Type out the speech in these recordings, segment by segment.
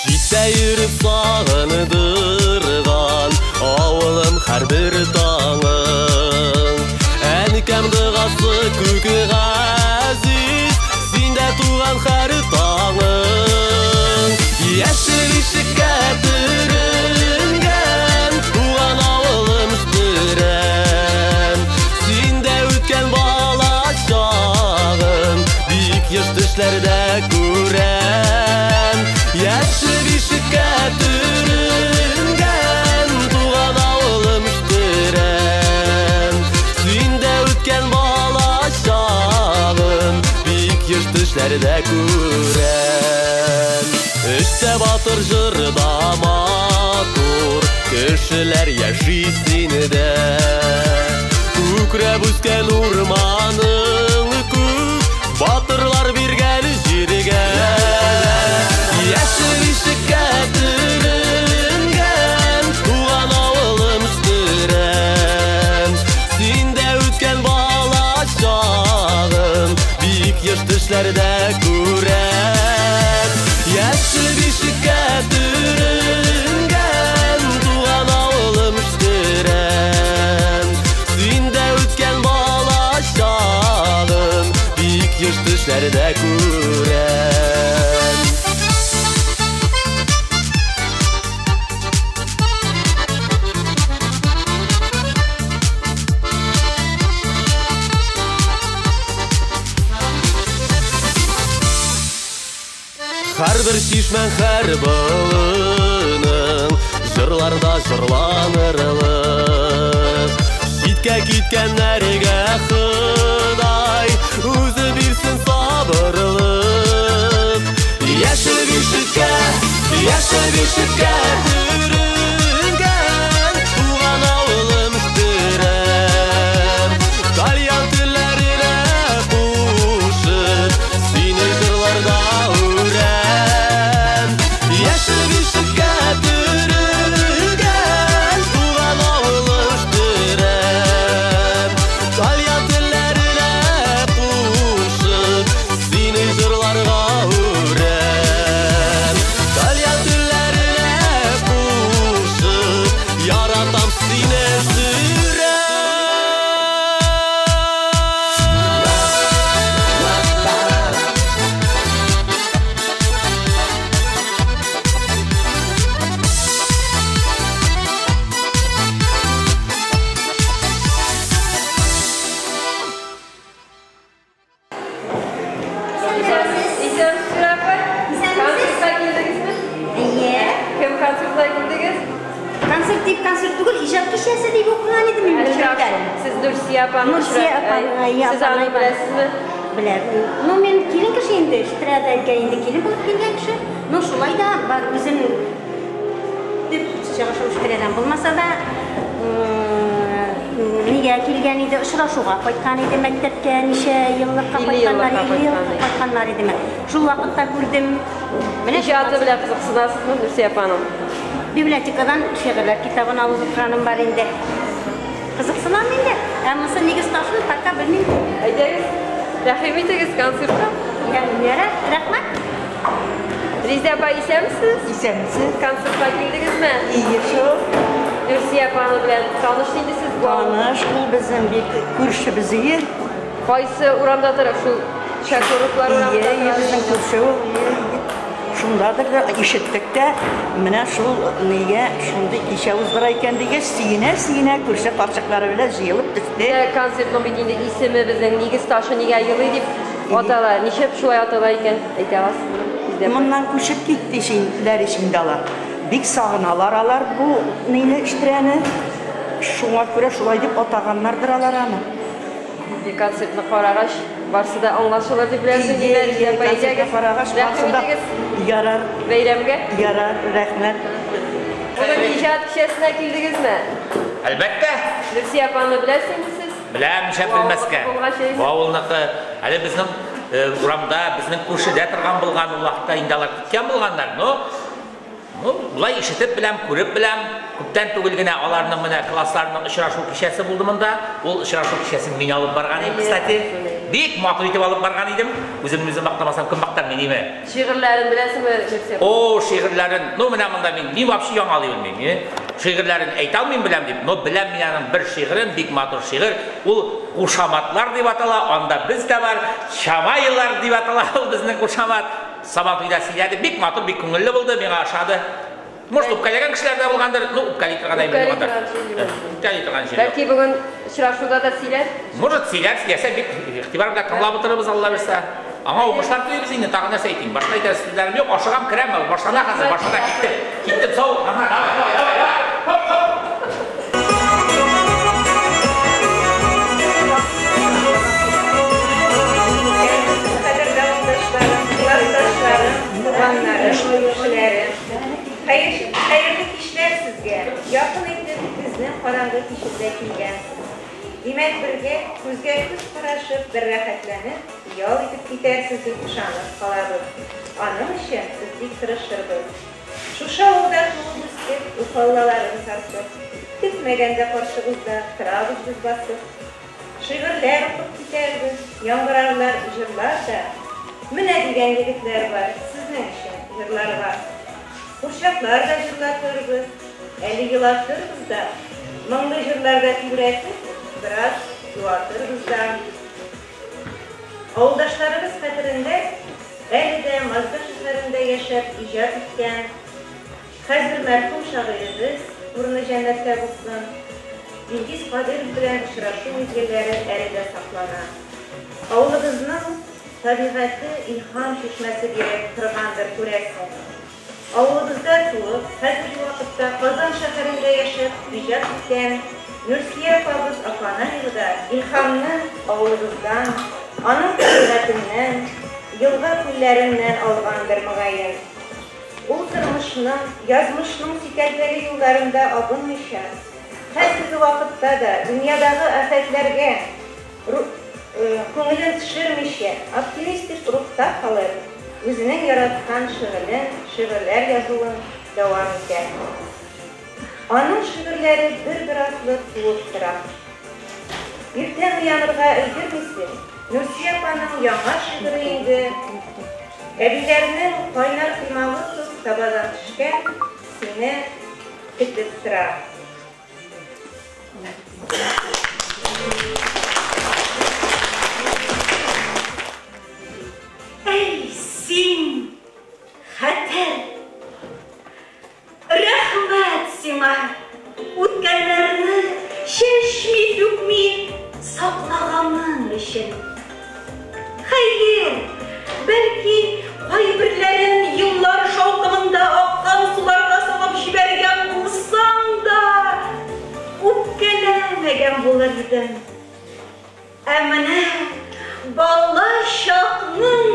Җитсә йөреп сагындырган авылым һәрбер таңың. Әникәм догасы күке газиз, синдә туган һәр таңың. Яшел ишеккә төренгән туган авылым үстерәм. Синдә үткән бала чагым бик еш төшләрдә күрәм. Яшел ишеккә төренгән туган авылым үстерәм. Синдә үткән бала чагым бик еш төшләрдә күрәм. Эштә батыр җырда матур кешеләр яши синдә. Күкрәп үскән урманың күк батырлар биргән җиргә. Яшел ишеккә төренгән туган авылым үстерәм. Синдә үткән бала чагым бик еш төшләрдә күрәм. Яшел ишеккә төренгән туган авылым үстерәм. Синдә үткән бала чагым бик еш төшләрдә күрәм. Һәрбер чишмәң һәр болының җырларда җырланырлык. Читкә киткәннәргә Ходай үзе бирсен сабырлык. Яшел ишеккә төренгән туган авылым үстерәм. Тальян телләренә кушып сине җырларда үрәм. Яшел ишеккә төренгән туган авылым үстерәм. Тальян телләренә кушып сине җырларга үрәм. Тальян телләренә кушып яратам сине сүрәм. Konser түгел, ижад кешесе дип укыган идем мин Нурсия. Siz Nursiya apamı siz anı bilesizmi? Bilem. No men kelin kişi indi, strada gelindi kelin bulup kelgen kişi. No şulay da bar bizim dip çağışım stradan bulmasa da niye kelgen idi, ışıraşuğa qaytkan idi mektepke, nişe yıllıkka qaytkanlar idi men. Şul vaqtda gördüm. İcatı bile kızıksınasınız mı Nursiya apam? Bibliotekadan şiirler kitabını alıp okranım var indi. Kızıksınan indi. Ama sen nigiz taşın takka bilmeyim. Aydegiz, rahim etegiz konsertda. Yani nere? Rahmat. Rize apa ise misiniz? İsemsiz. Konsertda girdiniz mi? İyi şu. Nursiya apamı bilen tanıştınız siz bu. Tanış, bu bizim bir kurşumuz iyi. Qaysı uramda taraf şu şakoruklar uramda taraf? İyi, bizim kurşumuz iyi. Şundadır işittik de, mine şu niye, şunda işavuz var iken diye sine kurşa parçakları bile jıyılıp düştü. Konsertin bittiğinde ismi bizden nigiz taşı niye yılı edip atalar, nişep şulay atalar iken aytağız. Bundan kurşup gitti şeyler içindeler. Bik sağınalar bu neyle iştireni. Şuna göre şulay deyip atağanlardır alar ama. Bir konsertini qarağaş varsa da anlaşılır deyip bilərsin deyilər. Konsertini qarağaş varsa da yarar. Beyrəmgə? Yarar, rəhmət. Bugün icad kişəsinə girdiniz mi? Elbette. Nursiya apamı bilərsiniz siz? Biləm, şəb bilməzkə. Bu avılnıqı, hələ bizning uramda, bizning kurşida turgan bo'lgan vaqtda indalar ketgan bo'lganlar, no? Bulay işitib biləm, ko'rib biləm. Ko'pdan tugilgina ularning mana klasslarining uchrashuv kechasi bo'ldi bunda. Bu uchrashuv kechasini men olib borgan edim, kstati. Bek matur itip alıp bargan idim. Özümüzü maqtamasam kim maqtar meni mi? Şiirlerin bilasizmi Yüksel? O şiirlerin, no mena mında men vapşi yangalı bilmeyim. Şiirlerin ayta almayım bilem dip. No bilem menin bir şiirim, bek matur şiir. Ul kuşamatlar dip atala, anda biz de var. Şamaylar dip atala, bizning kuşamat. Sabat uyda siladi, bek matur, bek ko'ngilli bo'ldi, menga aşadı. Может, upkalagan kishilarda bo'lgandir. No, upkalik turganday bilmadim. Upkalik turgan şey. Belki bugün şuraşuda da siler. Может, silер, silese bir ihtibar bilan tanlab o'tiramiz Allah bilsa. Ama o'qishlar tuyib endi tag'in narsa ayting. Boshqa aytar sizlarim yo'q, oshig'am kiraman. Boshqada hozir, boshqada ketdim. Ketdim, sovuq. Aha, davay. Hop, hop. Hayırlı kişiler sizge, yakın ettik bizden karanlık kişide kilgensiz. Demek birge, kuzga kuz qarashib, bir rahatlanib, yol etib ketarsizlik ishonib qoladi. Onun için sizlik tirishtirdi. Shu shovda tuğumuz deb, ufallalarını sarsib, kutmaganda qarshimizda turamiz biz bosib. Shivirlar o'qib ketardi, yomg'irlar, ijirlar da. Mina degan yigitlar var, sizning için ijirlar var. Kuşaklar da jırlatırız, 50 yılatırız da, mыңlı jırlarda tüyretip, biraz yuvartırız da. Oğuldaşlarımız hatırında, Əlidə, Mazda şəhərində yaşab icad etken, hazır mərhum şairimiz, burnu cənnətdə bulsun, Bilgiz Qadirov bilan uçraşu mezgilləri Əlidə saxlanan. Oğlumuzun tabiatı ilham şişməsi gerek turğandır görəsən. Oğlumuzda tuğup, hazırki vaxtda Qazan şəhərində yaşab icad etken, Nursiye Fabuz Afanayev'da ilhamını oğlumuzdan, onun kudretinden, yılğa küllerinden alğandır müğayyen. O tırmışının, yazmışının sikətləri yıllarında abınmışa, hazırki vaxtda da dünyadağı afətlərə көңілін düşürmüşe, optimistik ruhta kalır, özünün yaratkan şiirler yazılın devam eder. Onun şiirleri bir adlı tuğuptırar. Birden uyanırga ilgirmişsin, Nursiye Apa'nın yağa şiiri indi, ebilerinin kaynar kıymalı tuz tabadan düşken seni tıklıktırar. Ey sin, xatar, rahmat sima, o'tganlarni shashmi-dukmi saqlag'anim için. Hayır, belki qaybirlerin yıllar şavqımında aqqan sularga salab jibergan bo'lsam da, o'pkalamagan bo'lardim. Amana balla şaqның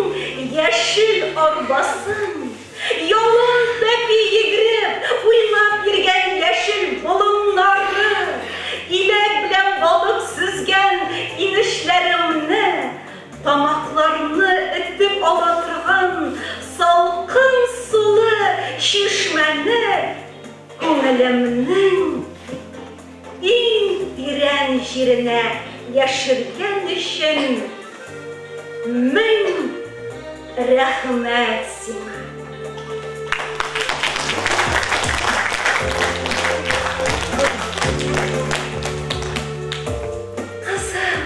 yeşil arbasın, yolundaki yigirip, uylap yirgen yeşil bolunları, ilek bilen balık süzgen inişlerimni, tamaklarını etip alatırgan salkın sulu şişmeni, ko'ngilimning eng diren jirine yaşırgen için min rahmet sima. Kızım,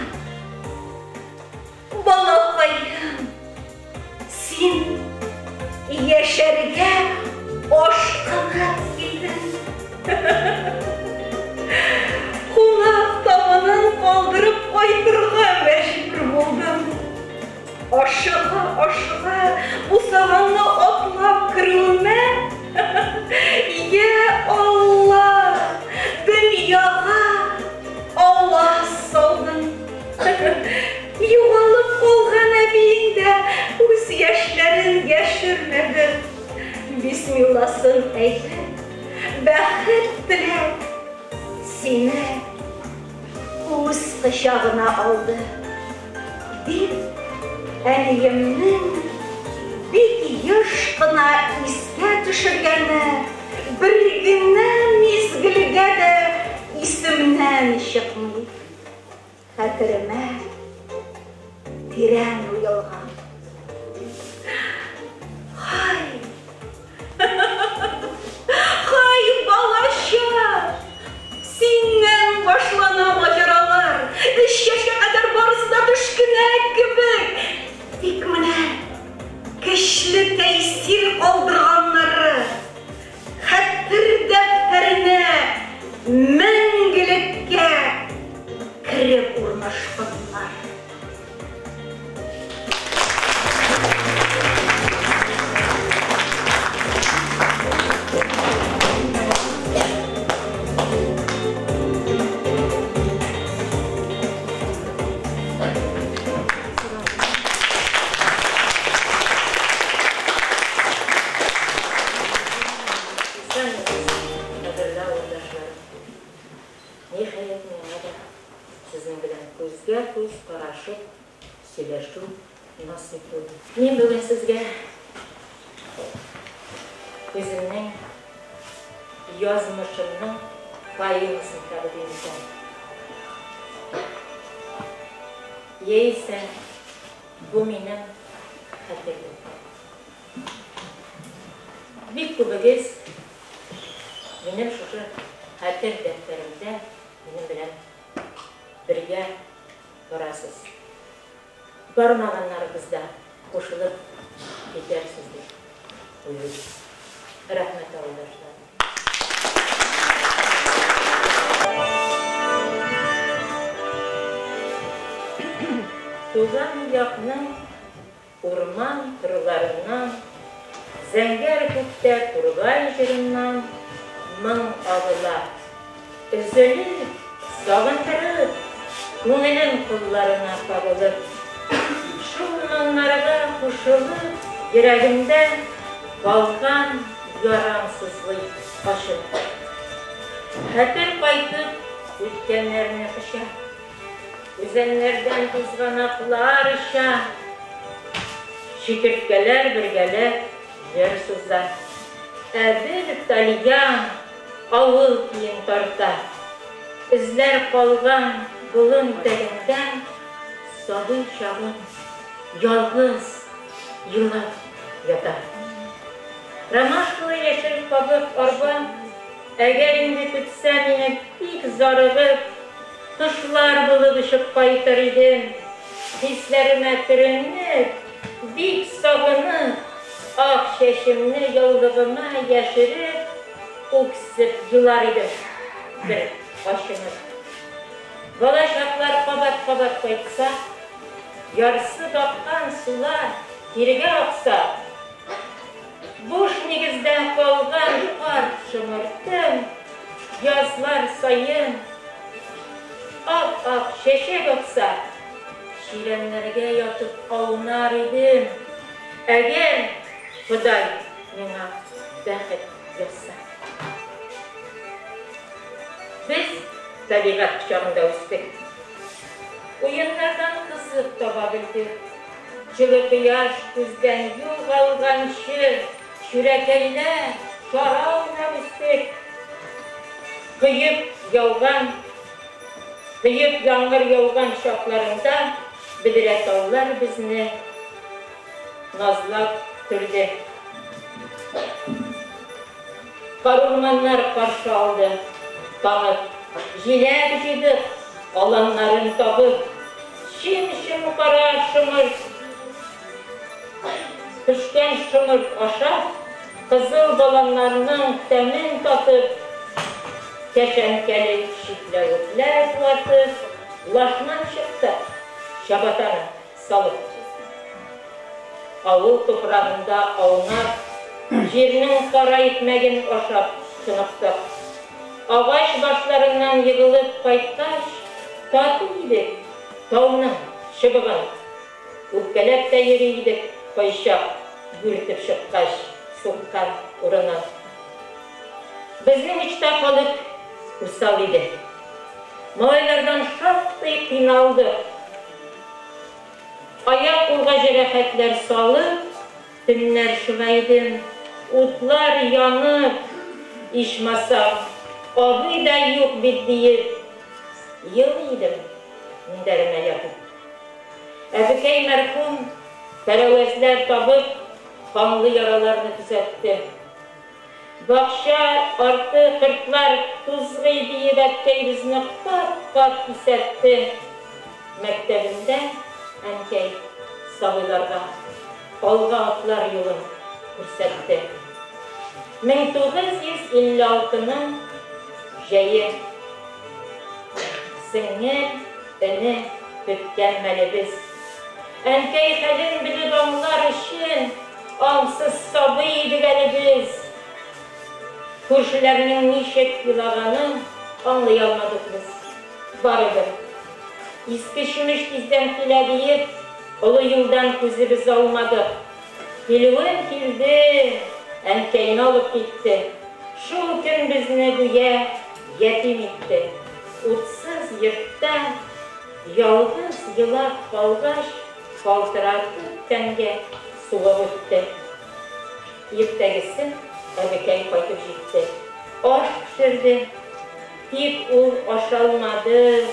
balakayım, sen yaşarga aşkına gidin. Konak tavanın kaldırıp kaydırga mecbur buldum. Aşağı bu savanla atlap kırılma. Ya Allah, dünyaya Allah saldın. Yuvalıp olgan ebiyinde öz yaşların yaşırmadı. Bismillahsın eyle, bəxet dilek. Seni öz kışağına aldı. Bir əniyimnin bir yaşqına iske düşürgəni, bir gündən mezgilgə də isimdən çıkmayıp, hatırıma тирән уялған. Hay balaşa, senden başlana maceralar, 3 yaşa kadar barısı da düşküne gibi. Tik mine, güçlü tesir aldırganları, hatır defterine, мәңгелеккә kirib urmashqanlar. Көз қарашып, сөйлешу насip болды. Мен бүгін сізге өзімнің yazmışımның пайымысын тағдим етем. Ейсен, bu менің қатерлігім. Бик көбігіз менің шушы қатер дәптерімде менің білем бірге барасыз. Бармағанларыңызда қосылып кетерсіз деп ойлаймын. Рахмет ауылдашлар. Туған яқның урман қырларынан, зәңгәр көкте тургай жырынан мың авыла. Үзіліп, сағындырып, көңілім құлларына қабылып, шуманларға қушылып, жүрегімде қалған ярамсызлық ашып. Хәтер қайтып, өткенлеріне қыша, өзенлерден қызғанақлар іша, шекірткелер біргелер жер суза. Әбір талиян ауыл кейін тарта, ізлер қалған бұлын тәгінден, сабый шағын ялғыз yıllar yatar. Ромашкалы yeşil kabuk arban, eğerinde tütse mine pik zarıgıp, kışlar bulup ışık kaytar idim. Hislerime türünüp, bik sağınıp, ak şeşimli yıldığıma yaşırıp, uksıp yılar idim bir başımız. Balaşaklar kabat koysa, yarısı kapkan sular kirge aksa, boş negizden kalgan kar şımırttım, yazlar sayın, ak şeşek aksa, şirenlerge yatıp ağlar idim. Eğer Xuday bana bəxet yazsa. Biz tabiat kucağında üstük. Oyunlardan kısıp tababildik. Çılık yaş күзден yoğalgan şürekeyle şarağına üstük. Kıyıp yağmur yağgan şaklarında bidiret ağlar bizni nazlap türdü. Karurmanlar karşı aldı. Tanıp, jilek jidik, alanların tabıp, şim kara şımır, pişken şımır aşa, kızıl balanlarının temin tatıp, keşenkeli şifle ötler tuatıp, laşman çıktı, şabatanı salıp. Avul toprağında avnar, жерінің қара итмәген ашап сынықтық. Ағаш башларынан егіліп қайтқаш, тату едік тауның шыбығын. Өккелеп тәйері едік қойшақ, бүртіп шыққаш, соққан ұрынан. Біздің ішта қалып ұсал еді. Малайлардан шақтай қиналды. Аяқ қолға жарақатлар салып, Tünler şüveydim, utlar yanıp, işmasam, ağıy da yok bir deyip, yılıydım minderime yapıp. Әбекәй мәрхүм пәрәвәзләр табып, канлы яраларны төзәтте. Бакча арты кыртлар тузгый диеп әткәй безне кат-кат кисәтте. Мәктәбендә әнкәй сабыйларга алга атлар юлын күрсәтте. 1956-ның җәе. Сеңел, эне көткән мәлебез. Әнкәй хәлен белеп аңлар өчен аңсыз сабый идек әле без. Күршеләрнең ничек илаганын аңлый алмадык без. Барыбер. Иске шүмеш тиздән килә диеп, олы юлдан күзебез алмадык. Килүен килде, әнкәйне алып китте. Шул көн безне гүя ятим итте. Утсыз йортта, ялгыз елап калгач, калтыратып тәнгә сугып үтте. Иртәгесен әбекәй кайтып җитте. Аш пешерде, тик ул ашалмады.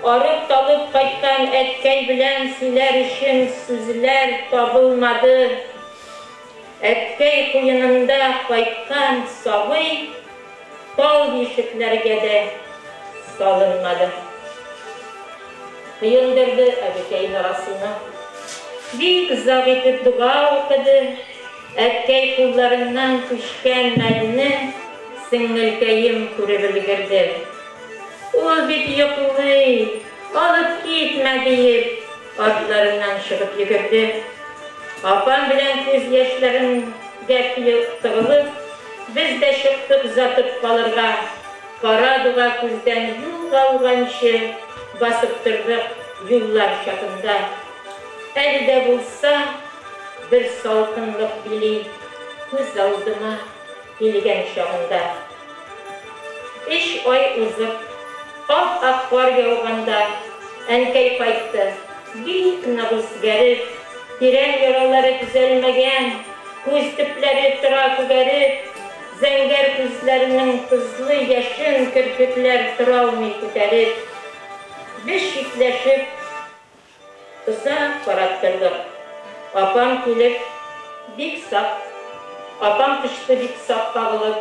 Арып талып кайткан әткәй белән сөйләр өчен сүзләр табылмады. Әткәй куенында кайткан сабый тал ишекләргә дә салынмады. Кыендырды әбекәй нарасына. Бик озак итеп дуга укыды. Әткәй кулларыннан күчкән мәлне сеңелкәем күреп өлгерде. Ул бит йоклый, алып китмә диеп, артларыннан чыгып йөгерде. Апам белән күз яшьләренә тыгылып, без дә чыктык узатып калырга. Кара дуга күздән юл алганчы басып тордык юллар чатында. Әле дә булса, бер салкынлык били күз алдыма килгән чагында. 3 ай узып, ап-ак кар яуганда, әнкәй кайтты. Бик нык үзгәреп, тирән яралары төзәлмәгән, күз төпләре тора күгәреп, зәңгәр күзләренең тызлы яшен керпекләр тора алмый күтәреп. Без читләшеп, озак карап тордык. Апам килеп, бик сак. Апам төште бик сак кагылып.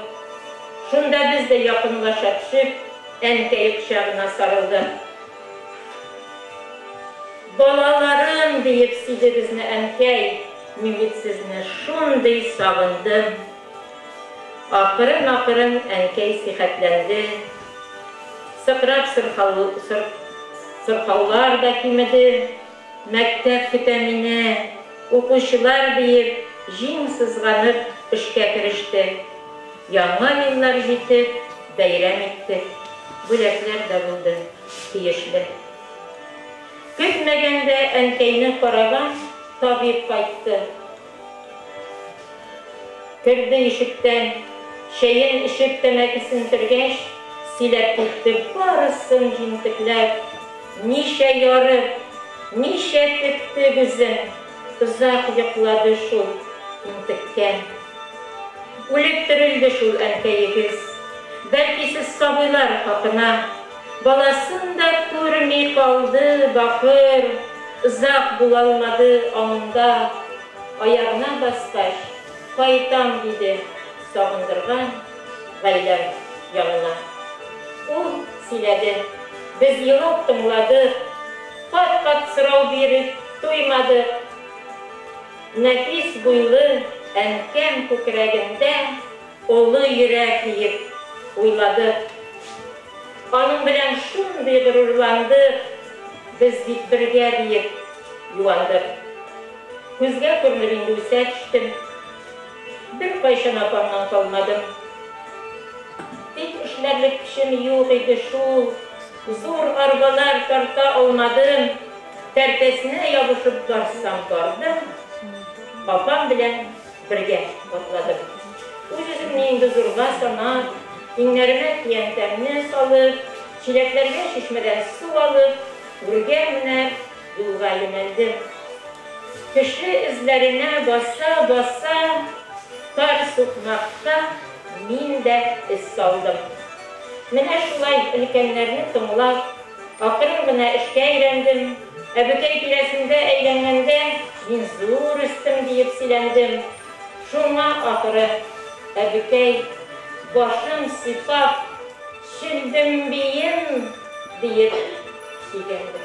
Шунда без дә якынлаша төшеп, әнкәй кочагына сарылды. Балаларым диеп сөйде безне әнкәй, мин бит сезне шундый сагындым. Акырын-акырын әнкәй сихәтләнде. Сыкрап сырхаулар да кимеде. Мәктәп көтә мине, укучылар диеп, җиң сызганып эшкә кереште. Яңа еллар җитеп, бәйрәм иттек. Бүләкләр дә булды, тиешле. Көтмәгәндә әнкәйне караган табиб кайтты. Керде ишектән, чәен эчеп тәмәкесен төргәч, сөйләп китте барысын җентекләп. Ничә ярып, ничә текте күзен, озак йоклады шул интеккән. Үлеп терелде шул әнкәегез. Бәлки сез сабыйлар хакына, баласын да күрми калды бакыр. Озак булалмады аңында, аягына баскач, кайтам диде сагындырган гаиләм янына. Ул сөйләде, без елап тыңладык, кат-кат сорау биреп туймадык. Нәфис буйлы әнкәм күкрәгендә олы йөрәк иеп уйладык. Аның белән шундый горурландык, без бит бергә диеп юандык. Күзгә күренеп инде үсә төштем. Бер кайчан апамнан калмадым. Тик эшләрлек кешем юк иде шул. Зур арбалар тарта алмадым. Тәртәсенә ябышып барсам бардым. Апам белән бергә атладым. Үз-үземне инде зурга санап, иңнәремә киянтәмне салып, чиләкләргә шишмәдән су алып, үргә менеп юлга юнәлдем. Кеше эзләренә баса-баса, тар сукмакка мин дә эз салдым. Менә шулай өлкәннәрне тыңлап, акырын гына эшкә өйрәндем. Әбікей келесінде әйләнгенде мен зур үстім дейіп силендім. Шуңа ақыры әбікей башым сипап, шілдім бейім дейіп сигенді.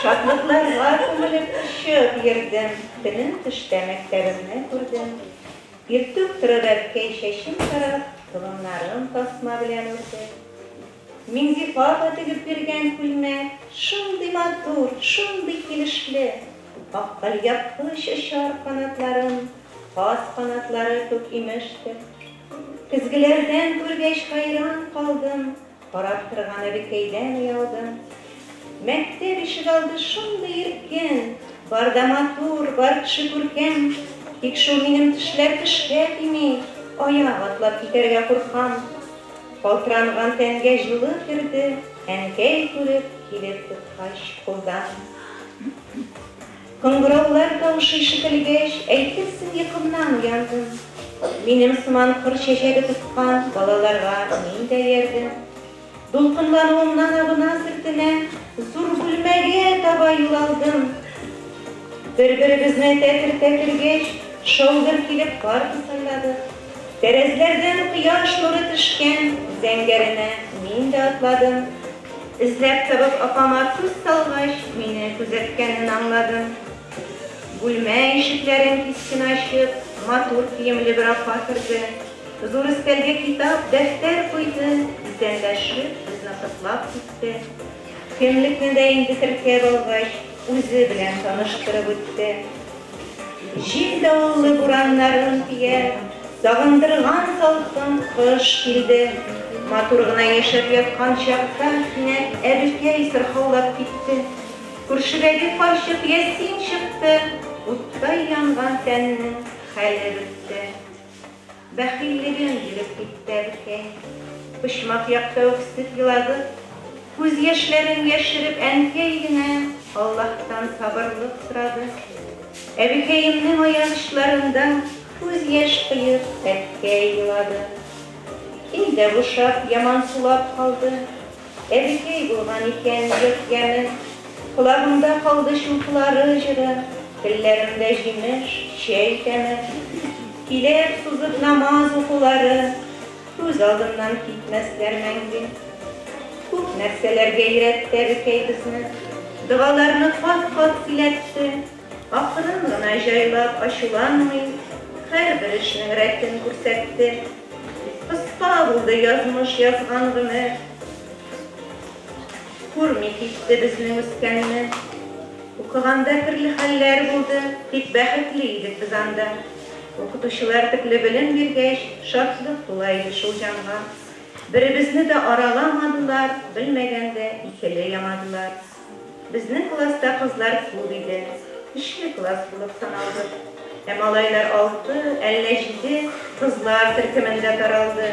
Şatlıklarga kömülüp ışık yerdim, benim tışta mekterimni kurdum. Irtık tırır erkey şeşim taraf, kılımlarım tasma bilen urdu. Minzifa tügüp birgen külme, şundy matur, şundy kilişli. Akkal yapış ışar kanatlarım, pas kanatları kök imişti. Kızgılardan görgeç hayran kaldım, karap tırgan ebikeyden uyaldım. Mektep işi kaldı şunday erken, barda matur, bar kişi kurken, ilk şu benim tişler tişler imi, ayağa atlap giderge kurkam. Kaltırangan tenge жылы kirdi, enkey kurip, kilip tutkaş kuldan. Kıngıravlar tavışı işitilgeç, eytirsin yıkımdan uyandım. Benim sıman kır şeşegi tutkan balalarga min de yerdim. Dulkınlanımdan abına sırtına, zor gülmege taba yol aldım. Bir-birimizne tetir geç, şoldur kilip var kısırladı. Terezlerden kıyaş nuru tışken, zengerine min de atladım. İzlep tabıp apama tuz salgaç, mini küzetkenini anladım. Gülme işitlerin kiskin aşıp, matur kiyimli bir apa kırdı. Zor istelge kitap, defter koydu, izdenleşip, bizni kıtlap gitti. Kimlikni de indi Türkiye balgaç, uzi bilen tanıştırıp öttü. Jil davullu buranların piye, sağındırgan salkın kış kildi. Maturguna yaşap yapkan şakta, yine ebikey sırxaulap gitti. Kurşibegi faşıp yesin çıktı, uttay yangan teninin hali bitti. Bəxilligin gülüp gitti ebikey, pışmak yakta öksüp yıladı. Göz yaşların yaşırıp enkeygine, Allah'tan sabırlık sıradı. Ebikeyimnin o yanışlarında, göz yaş kıyıp ebikey yıladı. İlde bu şap yaman sulap kaldı, ebikey bulgan iken gökyemi. Kulağımda kaldı şulkuları jırı, dillerimde jimiş şeytemi. Kilep suzup namaz okuları, göz aldımdan gitmezler mengin. Көп нәрселерге үйретті ebikey bizni, dağalarını kat kat siletti. Akırın gına jaylap aşılanmay, her bir işinin reddini көрсетті. Kıspa buldu yazmış yazğanğını, көрмей кетті біздің өскенні. Оқығанда түрлі хәлләр булды, тик бәхетле идек біз анда. Оқытушылар тіклі білім бергәч, шатлык тулайды шул жанға. Бірібізні де араламадылар, білмәгәндә икеле ямадылар. Біздің класста қызлар күп иде, үчле класс булып саналды. Һәм алайлар 6-57 қызлар төркемендә таралды.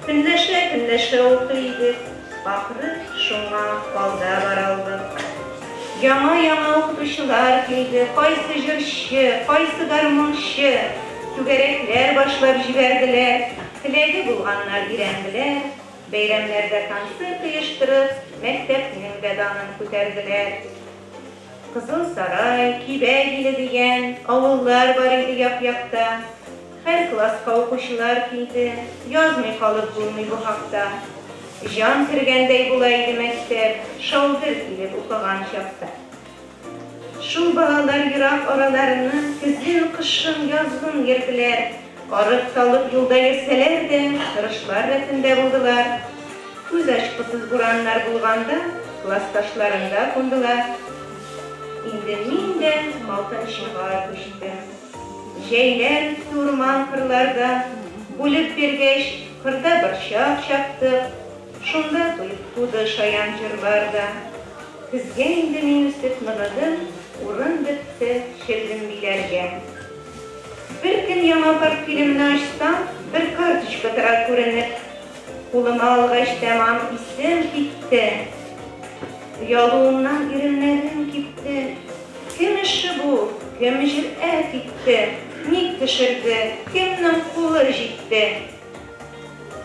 Көнләшә укый идек, ахыры шуңа алда баралды. Яңа оқытушылар келді, қайсы жүрші, қайсы гармоншы, түгәрәкләр башлап җибәрделәр, теләге булганнар бирәнделәр, бәйрәмнәрдә концерт оештырып, мәктәпнең дә данын күтәрделәр. Кызыл Сарай, Кибәгиле дигән авыллар бар иде як-якта. Һәр класска укучылар килде, язмый калып булмый бу хакта. Жан кергәндәй була иде мәктәп, шалдыр килеп укыган чакта. Шул балалар ерак араларны көзен, кышын, язгын йөрделәр. Арып талып юлда йөрсәләр дә, тырышлар рәтендә булдылар. Күз ачкысыз бураннар булганда, классташларында кундылар. Инде мин дә 6-нчыга күчтем. Җәйләр урман кырларда, бүлеп бергәч, кырда бер чак чаптык. Шунда туйып туды шаян җырларда. Көзгә инде мин үсеп ныгыдым, урын бетте шелдем биләргә. Бер көн яңа портфелемне ачсам, бер карточка тора күренеп. Кулыма алгач тәмам исем китте. Ялуымнан иреннәрем китте. Кем эше бу? Кем җөрьәт итте? Ник төшерде? Кемнең кулы җитте?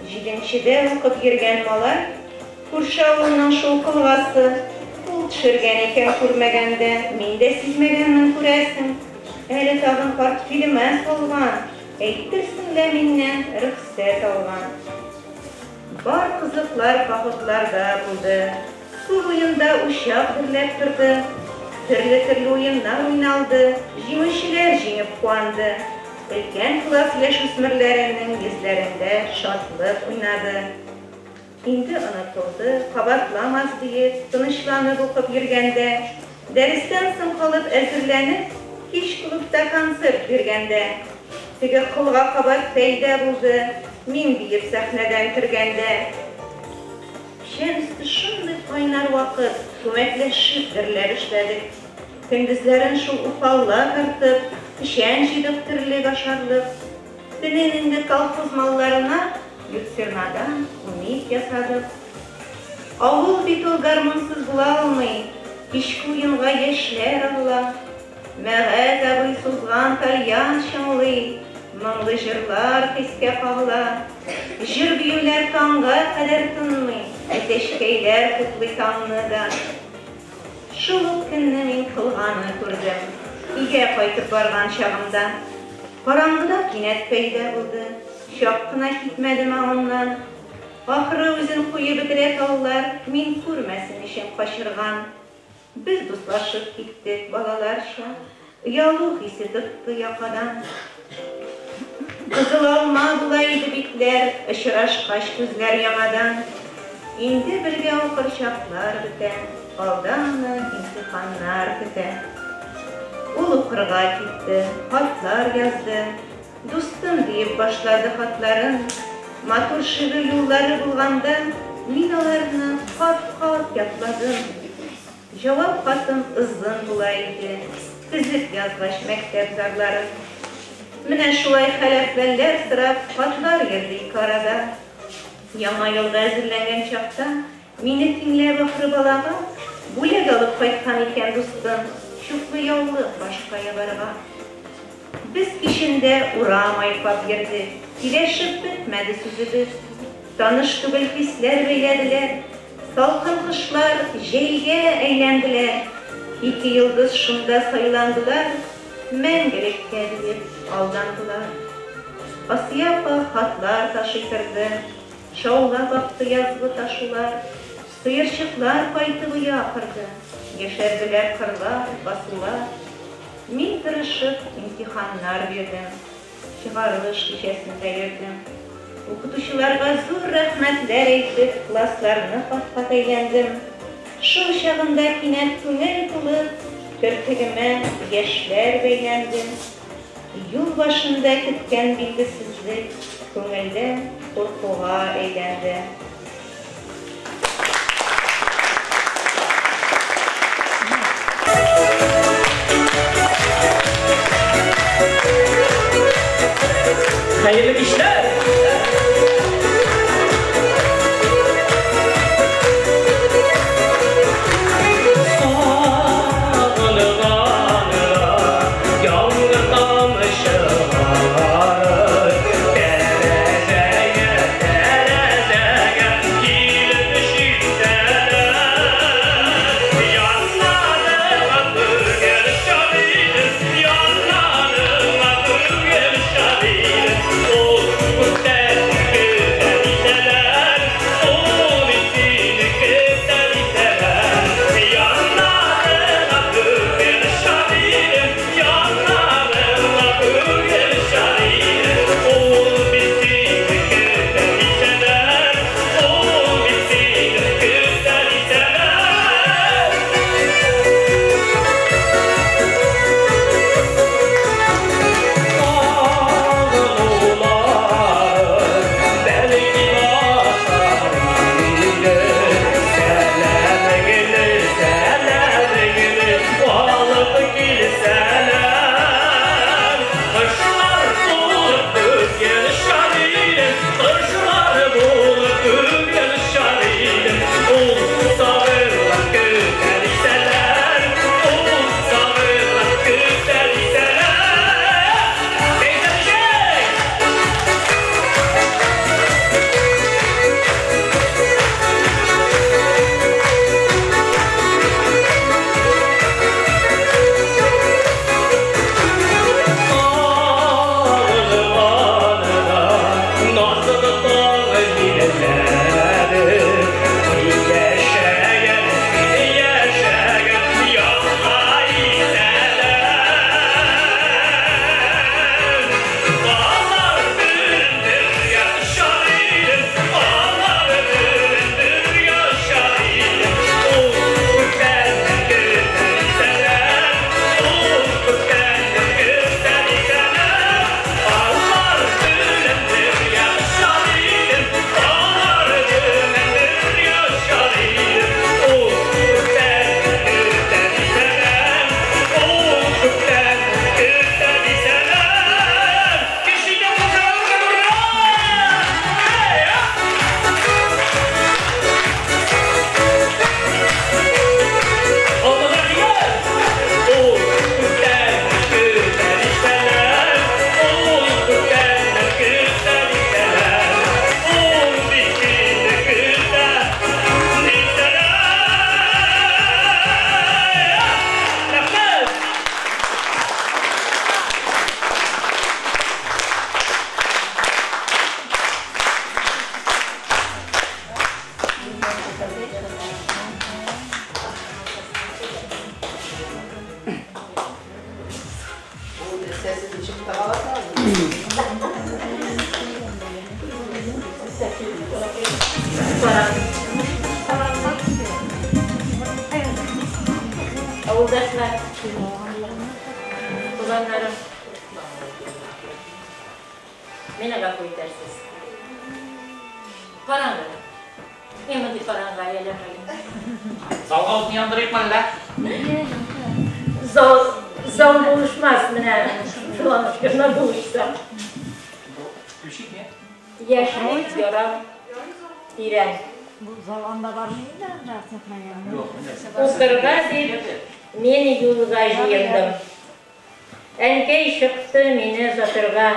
7-нчедә укып йөргән малай, күрше авылның шул кылгасы, ул төшергән икән күрмәгәндә, мин дә сизмәгәнмен күрәсең. Әле тагын портфелемә салган, әйтерсең лә миннән рөхсәт алган. Бар кызыклар походларда булды, су буенда учак дөрләп торды, төрле уеннар уйналды, җиңүчеләр җиңеп куанды. Өлкән класс яшүсмерләренең йөзләрендә шатлык уйнады. Инде онытылды, кабатламас диеп, тынычланып укып йөргәндә, дәрестән соң калып әзерләнеп, кич клубта концерт биргәндә, теге кылга кабат пәйда булды, мин диеп сәхнәдән кергәндә. Печән өсте шундый кайнар вакыт, күмәкләшеп гөрләр эшләдек. Көндезләрен шул уфалла тартып, печән җыйдык төрле ашарлык. Төнен инде колхоз малларына юксернадан умит ясадык. Авыл бит ул гармонсыз була алмый, кичке уенга яшьләр агыла. Мәгәз абый сузган тальян чыңлый, моңлы җырлар хискә кагыла. Җыр биюләр таңга кадәр тынмый, әтәчкәйләр кутлый таңны да. Шул ук көнне мин кылганы күрдем, өйгә кайтып барган чагымда. Караңгыда кинәт пәйда булды, чак кына китмәдем аңыннан. Ахыры үзен куеп бетерә таллар, мин күрмәсен өчен качырган. Без дуслашып киттек балаларча, оялу хисе тотты якадан. Кызыл алма була иде битләр, очрашкач күзләр яңадан. Инде бергә укыр чаклар бетә, алданы имтиханнар көтә. Ул укырга китте, хатлар язды. Дустым диеп башлады хатларын. Матур шигъри юллары булганда, мин аларны кат-кат ятладым. Җавап хатым ызын була иде, тезеп язгач мәктәп зарларын. Менә шулай хәләфәлләр сырап, хатлар йөрде ике арада. Яңа елга әзерләнгән чакта, мине тиңләп ахры балага, бүләк алып кайткан икән дустым, чуклы яулык башка ябарга. Без кичендә урам айпап йөрдек, килешеп бетмәде сүзебез. Таныш түгел хисләр бәйләделәр, салкын кышлар җәйгә әйләнделәр. 2 йылдыз шунда сайландылар, мәңгелеккә дип алдандылар. Асия апа хатлар ташый торды, шаулап акты язгы ташулар. Сыерчыклар кайтып акырды, яшәрделәр кырлар, басулар. Мин тырышып имтиханнар бирдем, чыгарылыш кичәсендә йөрдем. Укытучыларга зур рәхмәтләр әйтеп, классларны кат-кат әйләндем. Шул чагында кинәт күңел тулып, керфегемә яшьләр бәйләндем. Юл башында көткән билгесезлек күңелдә куркуга әйләнде. Hayırlı işler. Avuldaşlar, kulanlarım, mene kapıyı dersiz. Parangı, emadi parangı ayalamayın. Salgavut yandırayım mı lan? Zal buluşmaz mene, şulanışkırına buluşsam. Düşük ne? Yaşayıp yoram, diren. Bu zamanda var mıydı? Yok. Oturga deyip, meni yolga jıyındım. Enkey çıktı meni zatırga.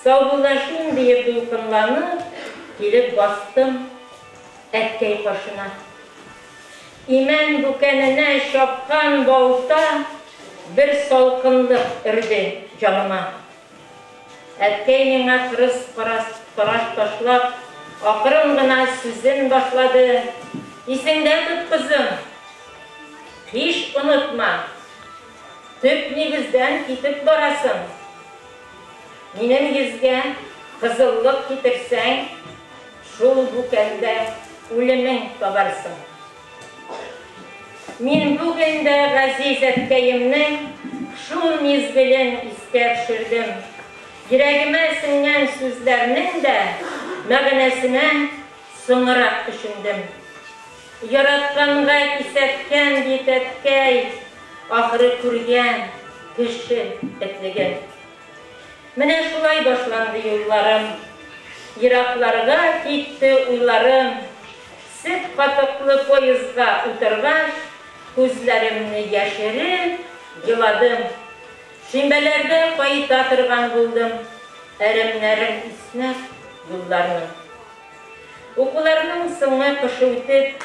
Savbulaşın deyip dulkınlanıp, gelip bastım etkey başına. İmen bükenine şapkan bolta, bir salkınlık irdi canıma. Etkeyine kıraş taşlap, akırın gına sizin başladı. İsinde tut kızım, hiç unutma. Төп нигездән китеп барасың. Минем йөзгә кызыллык китерсәң, шул бүкәндә үлемең табарсың. Мин бүген дә газиз әткәемнең шул мизгелен искә төшердем. Йөрәгемә сеңгән сүзләрнең дә мәгънәсенә соңрак төшендем. Яратканга кисәткән бит әткәй, ахыры күргән кеше этлеген. Менә шулай башланды юлларым, еракларга китте уйларым. Сөт катыклы поездга утыргач, күзләремне яшереп еладым. Шимбәләрдә кайта торган булдым, әрәмнәрем иснәп юлларның. Укуларның соңы кышы үтеп,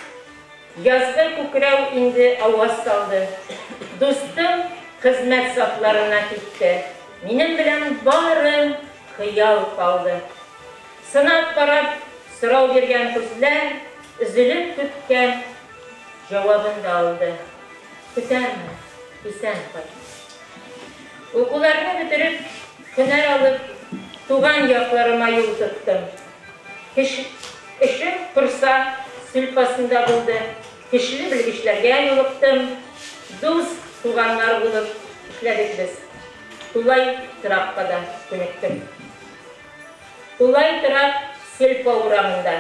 язгы күкрәү инде аваз салды. Дустым хезмәт сафларына китте. Минем белән бары хыял калды. Сынап карап, сорау биргән күзләр өзелеп көткән җавабын да алды. Көтәрме, исән кайт. Укуларны бетереп, һөнәр алып, туган якларыма юл тоттым. Эшем Курса сөлпасында булды. Кешеле белгечләргә юлыктым. Дус туганнар булып эшләдек без. Тулай трапкада күнектем. Тулай трап сөлпа урамында.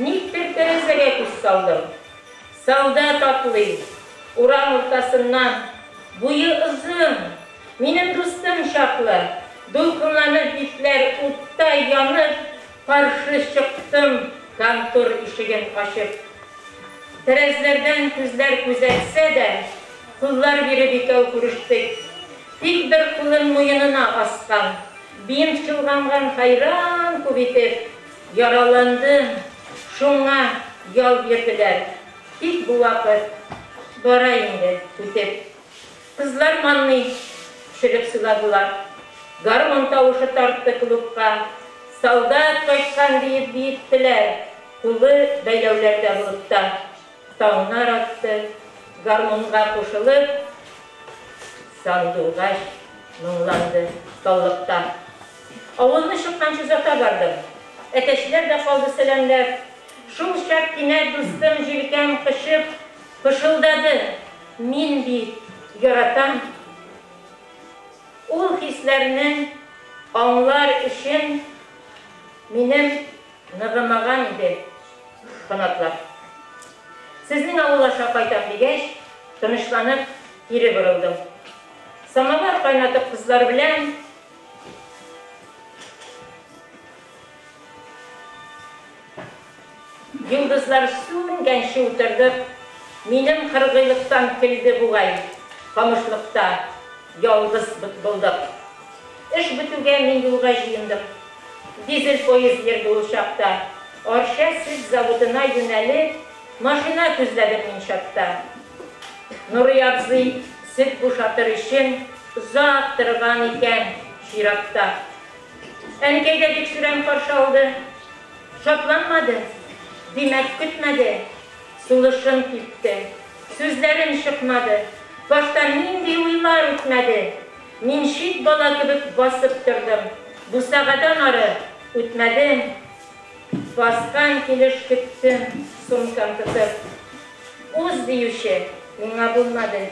Никтер тәрәзәгә күз салдым. Солдат атлый. Урам уртасыннан буйы ызын. Минем дустым шаклы. Дулкынланып битләр утта янып, каршы чыктым. Контор ишеген ачып. Тәрәзәләрдән күзләр күзәтсә дә, куллар биреп икәү күрештек. Тик бер кулын муенына аскан, бинт чылганган хайран күп итеп. Яраландым, шуңа ял бирделәр. Тик бу вакыт бара инде үтеп. Кызлар манный төшереп сыйладылар. Гармон тавышы тартты клубка. Солдат кайткан диеп биеттеләр, кулы бәйләүләрдә булыпта. Таңнар атты, гармонга кушылып, сандугач моңланды таллыкта. Авылны чыкканчы зата бардым. Әтәчләр дә калды сәламләп. Шул чак кинәт дустым җилкәм кышып, пышылдады. Мин бит яратам. Ул хисләрне аңлар өчен минем ныгымаган иде канатлар. Сезнең авылаша кайтам дигәч, тынычланып, кире борылдым. Самовар кайнатып кызлар белән йолдызлар сүнгәнче утырдык. Минем кыргыйлыктан килде бугай, камышлыкта ялгыз булдык. Эш бетүгә мин юлга җыендым. Дизель поезд йөрде ул чакта. Арча сөт заводына юнәлеп, машина күзләдем мин чакта. Нурый абзый сөт бушатыр өчен озак торган икән чиратта. Әнкәй дә бик сүрән каршы алды. Шатланмады, димәк көтмәде. Сулышын китте, сүзләрем чыкмады. Башта нинди уйлар үтмәде. Мин шит бала кебек басып тордым. Бусагадан ары үтмәдем. Баскан килеш көттем, сумкам тотып. Уз диюче миңа булмады.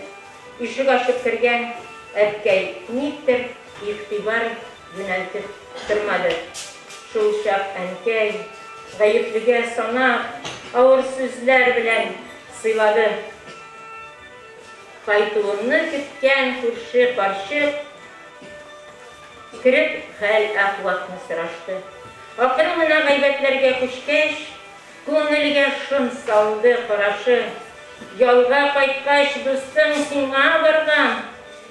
Ишек ачып кергән әткәй никтер игътибар юнәлтеп тормады. Шул чак әнкәй гаеплегә санап, авыр сүзләр белән сыйлады. Кайтуымны көткән күрше карчык кереп хәл-әхватны сорашты. Акыры гына гайбәтләргә күчкәч, күңелгә шым салды карашы. Ялга кайткач дустым сиңа барган,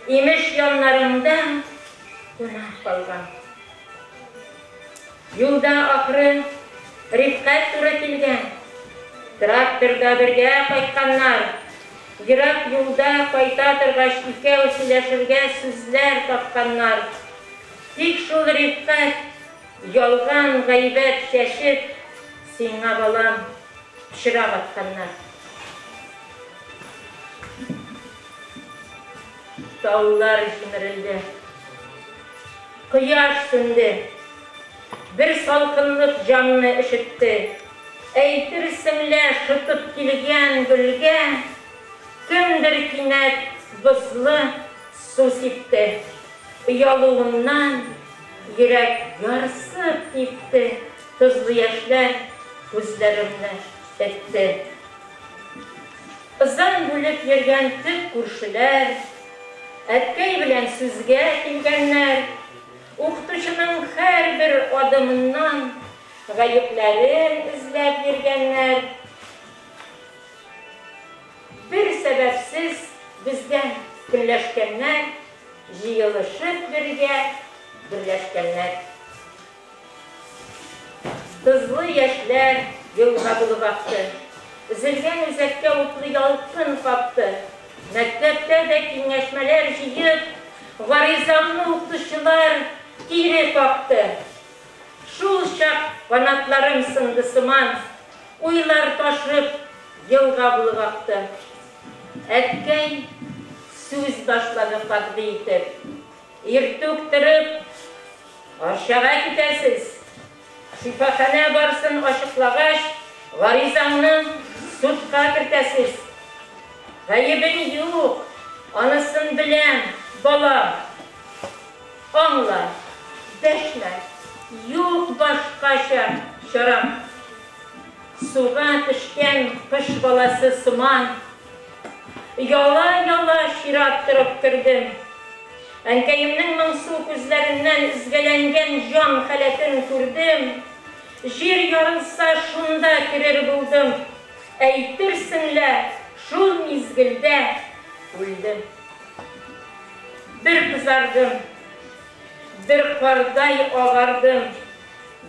имеш яннарыңда гына калган. Юлда ахры Рифкат туры килгән. Тракторда бергә кайтканнар. Йөрәк юлда кайта торгач икәү сөйләшергә сүзләр тапканнар. Тик шул Рифкат ялган гайбәт чәчеп, сиңа балам пычрак атканнар. dağlar jimirildi. Kıyaş söndü. Bir salkınlık canını işitti. Eytirsinler şıtıp kilgen gülge, kimdir kinet bızlı su sipti. Yalığımdan yürek yarsıp gitti. Tuzlu yaşlar gözlerimle etti. Izan bülüp yergen tüp kurşular, etkey bilen süzge kilgenler, uqtuşunun her bir adımından gayiplerin izlep yergenler. Bir sebepsiz bizden birleşkenler, jıyılışıp birleşkenler. Hızlı yaşlar yılga buluvaktı. Zilgen üzekke utlu yalkın kaptı. Mektepte de kinleşmeler jiyip, varizamlı uqtuşular kiri kalktı. Şul şak kanatlarım sındı sıman, uylar taşıp yılga buluvaktı. Etkey söz başladı fakdı itip. İrtüktürüp aşağı gidesiz. Şifahane barsın aşıklağaş, varizanını sutka kirtesiz. Gayibin yok, anısın bilen balam. Anla, deşme, yok başka şaram. Suğa düşken kış balası sıman. Yala şirattırıp kırdım. Enkeyimnin mansuk üzlerinden izgelengen can haletin kürdüm. Jir yarılsa şunda kirir buldum. Eytirsinler şul mizgilde öldüm. Bir kızardım, bir karday ağardım.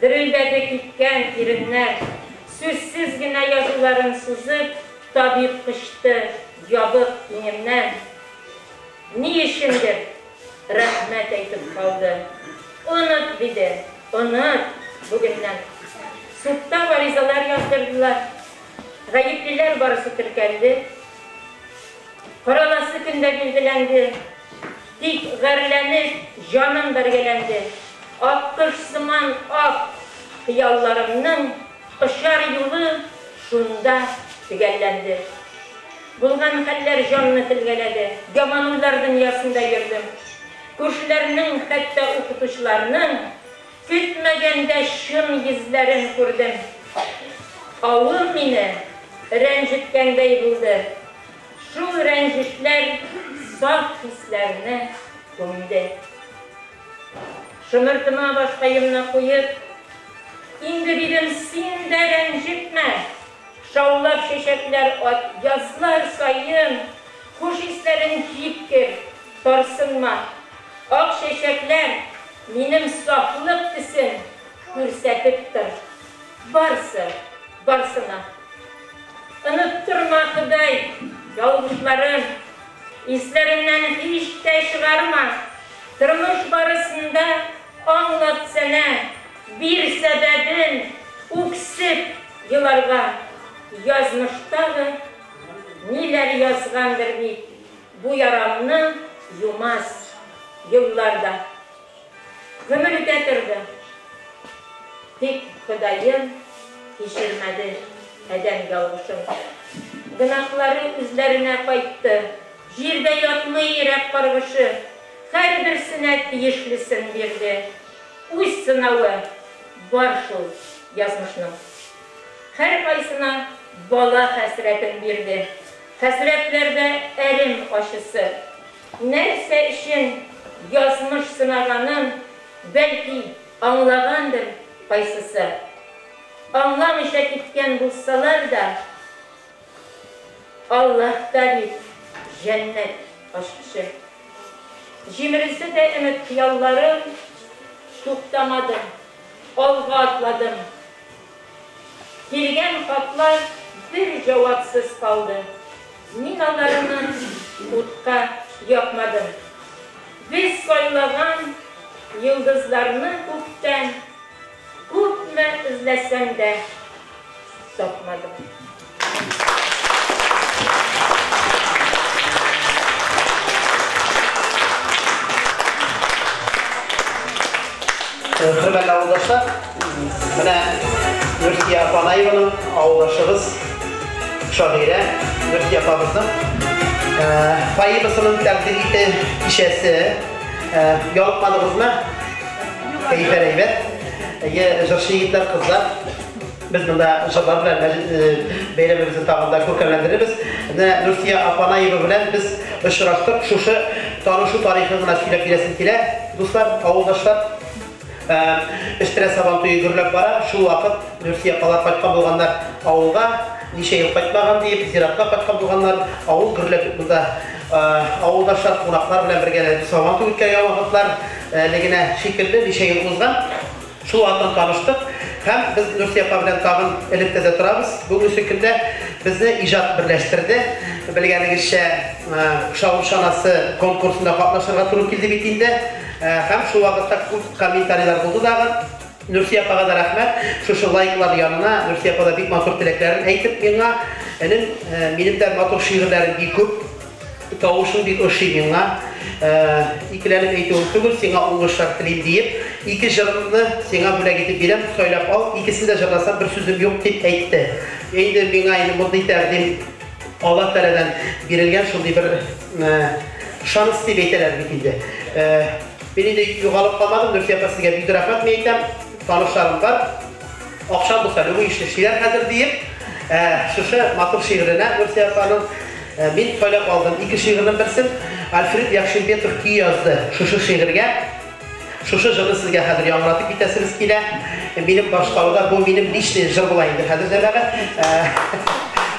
Dirildedi gitken irinler. Süzsüz yine yazıların sızıp tabip kıştı yabık dinimden. Ni işindir? Rahmet eytip kaldı. Unut bidi, unut bugünden. Sutta varizalar yazdırdılar. Gayipliler barısı tırkeldi. Korolası günde bilgilendi. Dik garilenip canım bergelendi. Akkış sıman ak hıyallarımның ışar yolu şunda tügellendi. Bulgan haller canını tilgeledi. Yaman uylar dünyasında gördüm. Kuşlarının hatta okutuşlarının kütmegende şın yüzlerin gördüm. Avım beni rencitkendey buldu. Şu rencitler saf hislerine koydu. Şımırtıma başkayımına koyup, indi birim sin de rencitme. Şavlap şeşekler yazlar sayın, kuş hislerin cipkir, tarsınma. Ak şeşekler benim saflık disin, hürsetiptir. Barsına. Unutturma Hıday, yalvuşlarım, hislerinden hiç de çıkarma. Tırmış barısında anlat sana bir sebebin uksip yıllarga. Yazmıştağı neler yazgandır bir bu yaramını yumaz yıllarda. Ömür getirdi. Tek Hıday'ın pişirmedi eden yalvuşum. Günahları üzerine kayıttı. Jirde yatmayı yürek kargışı. Her birisine diyişlisin birdi. Uy sınavı var şu yazmışım. Her kaysına bala hasretin birdi. Hasretlerde erim aşısı. Neyse işin yazmış sınağanın belki anlağandır kaysısı. Anlamışa gitken bulsalar da Allah'ta bir cennet aşkışı. Cimrisi de ümit yallarım tuttamadım, olga atladım. Girgen hatlar bir cevapsız kaldı. Minalarını utka yapmadım. Biz soylagan yıldızlarını kupten, kupme izlesem de sokmadım. arkadaşlar. Bana Nursiye Apanayeva'nın ağlaşığız şahire Nursiye Apamızın. Fayımızın takdiriyeti işesi yolukmadığımız mı? Keyfer eyvet. Jırşı yiğitler kızlar. Biz bunda jırlar bilen beylemimizi tağında kökenlendiririz. Nursiye Apanayeva bilen biz ışıraştık. Şuşu tanışu tarihine söylep bilesin kile. Dostlar, ağıldaşlar. İştire sabantoyu görülüp bara. Şu vakit Nursiye Apalar kaçkan bulganlar ağılga. Nişe yıl kaçmagan deyip, ziratla kaçkan bulganlar ağıl görülüp bunda. Ağıldaşlar, konaklar bilen birgele sabantoyu ütken vakitlar. Legine şekilde nişe yıl uzgan. Şu vakit tanıştık. Hem biz Nursiye Apa bilen tağın eliptede turabız. Bugün şekilde bizni icat birleştirdi. Bilgenigizçe Uşağın Şanası konkursunda katlaşırga turun kildi bittiğinde hem şu vakitte komentariyler buldu dağın. Nursiye Apa'ga da rahmet. Şu layıklar yanına Nursiye Apa'da bir matur dileklerini aytıp benim de matur şiirlerim bir köp. Tavuşun bir ışığı bana. İkilerim eğitim tügül, sana onuşlar dilim deyip, iki jırını sana böyle gidip bilem, söylep al, ikisini de jırlasam bir sözüm yok deyip ayttı. Eğitim bana aynı mutlu iterdim, Allah Teala'dan verilgen şunday bir şans deyip eyteler bitildi. Beni de yugalıp kalmadım, Nursiye Apa sizge büyük rahmet mi eytem, tanışlarım var. Akşam bu sene bu işleşiler hazır deyip, şu matur şiirine Nursiye Apa'nın ben söylep aldım. İki şiirinin birsin Alfred Yakşinbek Türkiye yazdı. Şu şiirge. Şu jırını sizge hazır yanılatıp bitesiniz ki benim başkalıda bu benim lişli jır bulayındır. Hazır demeli.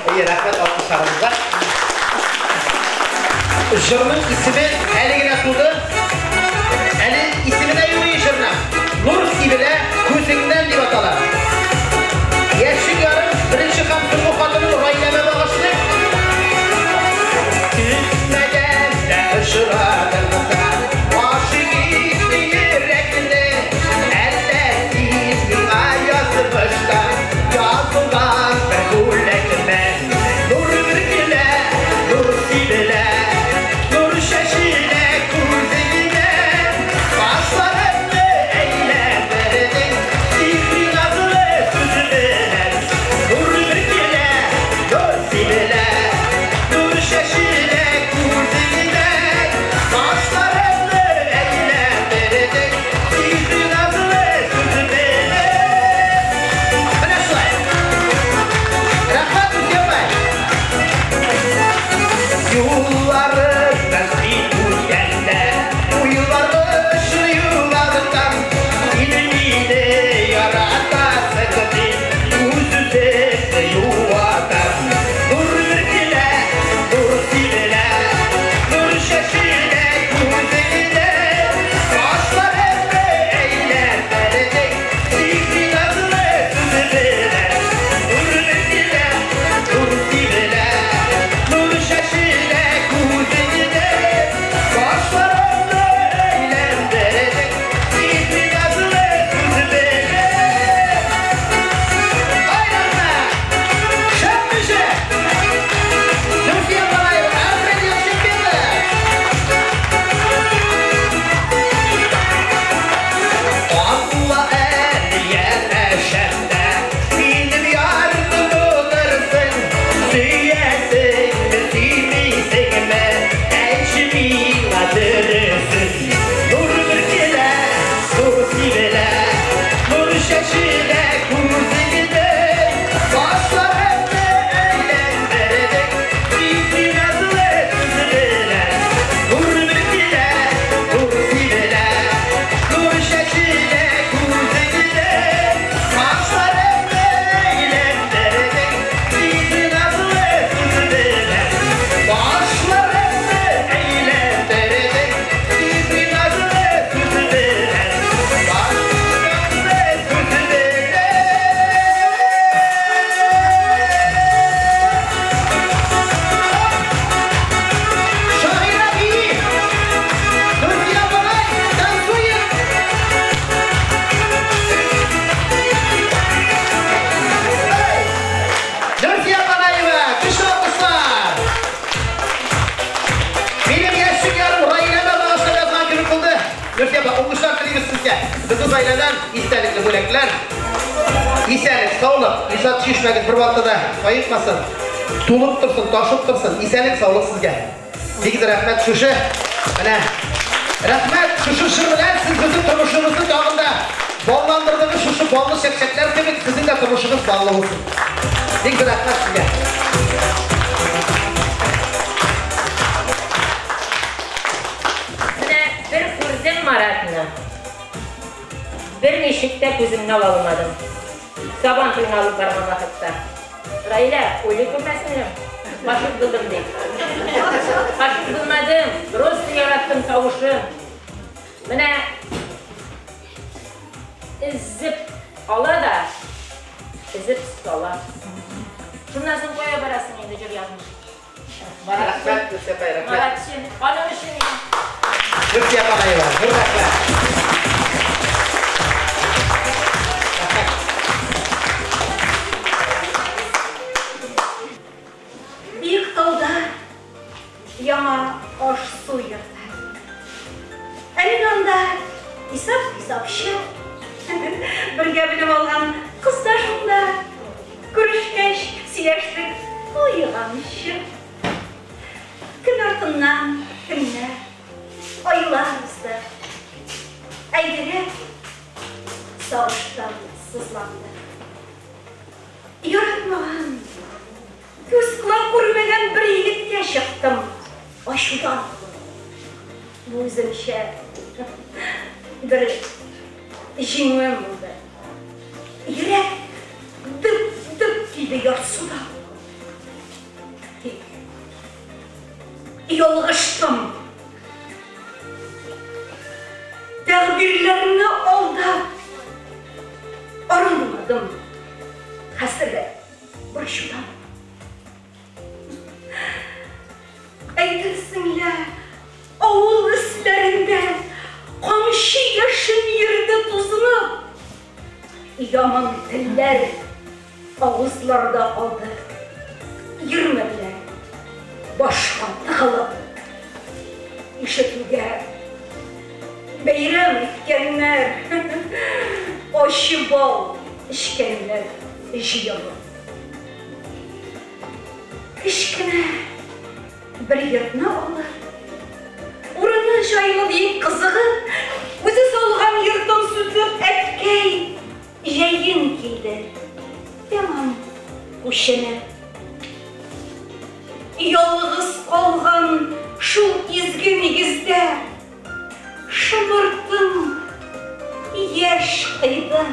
Rahmet alkışlarımıza. Jırının ismi Eligine tutuldu. Eli ismine yürüyü jırına. Nur sibile gözünden diye atalar. Yeşil yarım birinci kamsın bu kadının rayleme bağışlı. Şıradığında aşık izni yürekli ellersiz bir yazmışta yazılan bir kulekme nur birgile, nur sibile, nur şeşile kuzine başlarını eylemlerin baylanan istelikli bölekler. İselik, sağlık, İsat şişmeniz bir vaktada kayıtmasın. Tulup dursun, taşıp dursun. İselik, sağlık sizge. Dikdir rahmet şuşu. Rahmet şuşu şırmılar sizin turmuşunuzun dağında. Ballandırdığınız şuşu ballı şekşekler gibi sizin de turmuşunuz ballı olsun. Dikdir rahmet sizge. Bir kurzem maratını. Bir neşikte gözümden alamadım. Saban suyunu alıp varman vakitte. Rayla, öyle görmesinim. Başık kıldım deyip. Başık kılmadım. Rostu yarattım tavuşum. Mine izip ala da izip sola. Şundan sonra koya barasın yine çok yazmış. Rahmet Gülse Bey, rahmet. Maratçın, anlamışım ya. Gülse yapamayı var, rahmet. Büyük dağda yana hoş su yırtar. Elinde isap şey. Birge bilim olgan kızlarımla görüşkeş, siyeştik, uyuğamışım. Gün ardından günler, aylarımızda eydiri savaştan sızlandı. Yaratmağın göz kulak görmeden bir yiğitke çıktım. Aşudan. Bu özüm bir jingüem oldu. Yürek dıp dıp gibi yarsuda. Yolğıştım. Takdirlerini aldap. Arınmadım. Hasırı başudan. Eytirsinler oğul üstlerinden komşu yaşın yerde tuzunu. Yaman diller ağızlarda aldı. Yürümediler. Başka tıkalıp işitüge beyram etkenler aşı bal işkenler jiyalı. Kışkına bir yırtına alır. Orada jaylı deyip kızığı özü solğan yırtın sütüp etkey yayın kiydi. Yaman uşene yalğız kalgan şu izgin igizde şımırttım yaş kıydı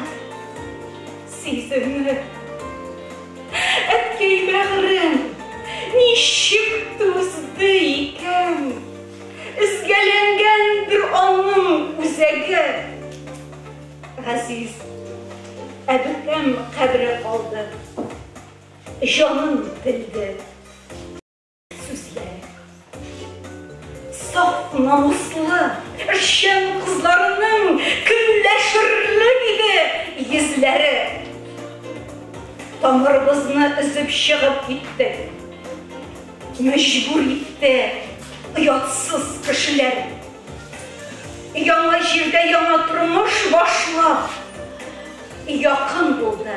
sizini. Etkey bağrım nişik tuzdu iken izgelengendir onun uzegi. Aziz ebükem kadri aldı, canım bildi. Saf namuslu, şen kızlarının külleşirli gibi yüzleri. Damarımızını üzüp çıkıp gitti. Mecbur gitti, uyatsız kişiler. Yana jirde yana turmuş başlap. Yakın buldu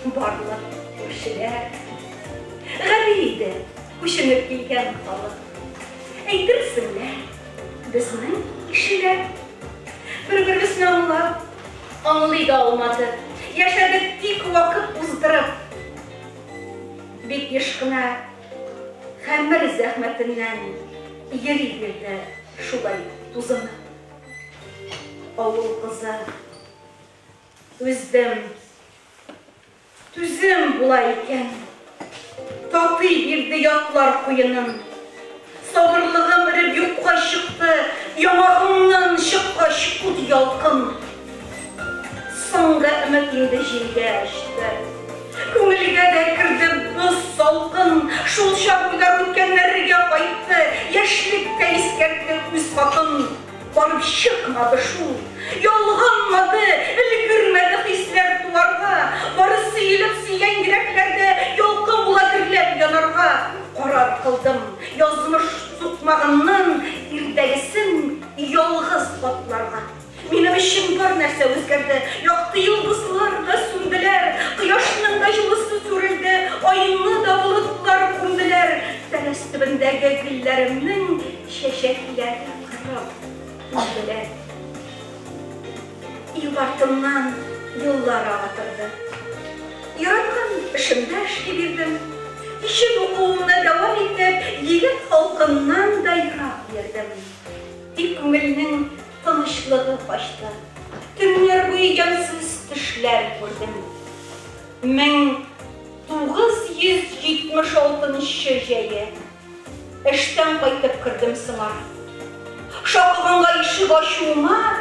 barlıq kişiler. Gariydi, kuşunup bilgen kalıp. Eytirsinler, bizning kişiler. Bir-birimizini anlap, anlıydı olmadı. Yaşadık dik vakit uzdırıp. Bek yaşkına, hamir zahmetinden yeri girdi şulay tuzunu. Oğul kızı, özdim, tüzüm bulayken, tatı girdi yatlar kuyunun. Sabırlığım irip yukka çıktı, yamağımdan şıkka şıkut yalkın. Songa ümitinde jilge açtı. Көңілге de kirdi biz salkın, şul şarkılar ötkenlerge kayıttı, yaşlıkta iskertti üz katın. Barıp çıkmadı şul, yolğanmadı, ilgirmedi hisler duvarga, barı sıyılıp siyen yüreklerde yolka bula dirlep yanarga. Karar kıldım, yazmış tutmağından irdegisin yolğız batlarga. Benim Өшін бар нәрсе өзгерді. Яқты йылдызлар да сүнділер, қияшының да жылысы сүрілді, айынны да бұлытлар күнділер. Тәрес түбіндегі гүллерімнің шешеклері қырып үнділер. Ил артымнан yıllar ağlatırdı. Yaratkan işimde işleyebildim. İşin okuğumuna devam edip, yiğit halkından da yırak verdim. Dikmilinin tanışlığı başta. Tümler boyu yansız düşler gördüm. 1976 şeyi işten kaytıp kırdım sımar. Şakıvanğa işi başıma,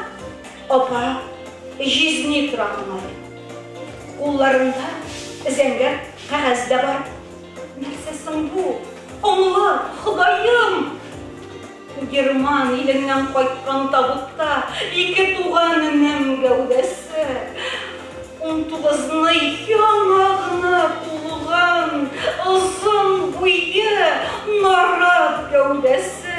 apa, jizni turanmayı. Kollarında zengin kağızda var. Nersesin bu? Onlar, Xudayım. German ilinden kaytkan tabutta iki tuğanının gövdesi. 19'ını yanağına tulğan uzun boyu narat gövdesi.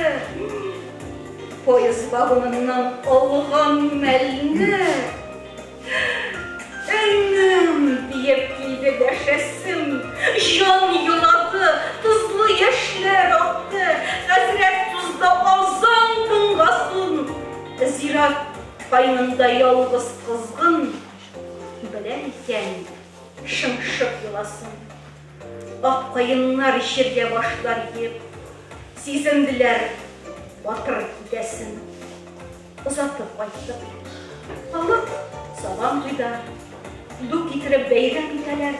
Poyuz vagınından olğan melini önüm diyip giydi deşesim. Can yuladı, tuzlu yaşlar aktı. Hazret tuzda azan tıngasın. Zira kaynında yalğız kızgın. Bilenken şımşık yılasın. Ak kayınlar işirge başlar yiyip sezindiler batır gidesin. Uzatıp kaytıp alıp salam duyda duk getirip beyran biteler.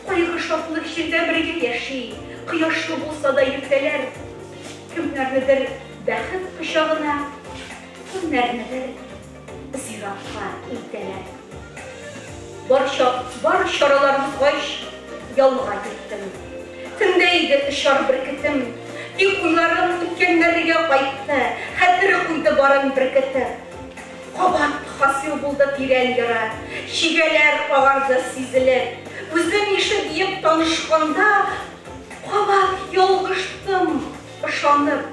Kaygı şatlık içinde birgit yaşay, kıyaşlı bulsa da yükteler. Kimlernedir bəxit kışağına, kimlernedir ziratla iteler. Var şaralarımız baş, yallığa gittim. Tindeydi ışar birkitim, dik uylarım ülkenlerine kayıttı, hatırı kuydu barın birkiti. Kabat hasil buldu tiren yara, şigeler ağardı sizilir. Özüm işi deyip tanışkanda, kabat yolgıştım, ışanıp.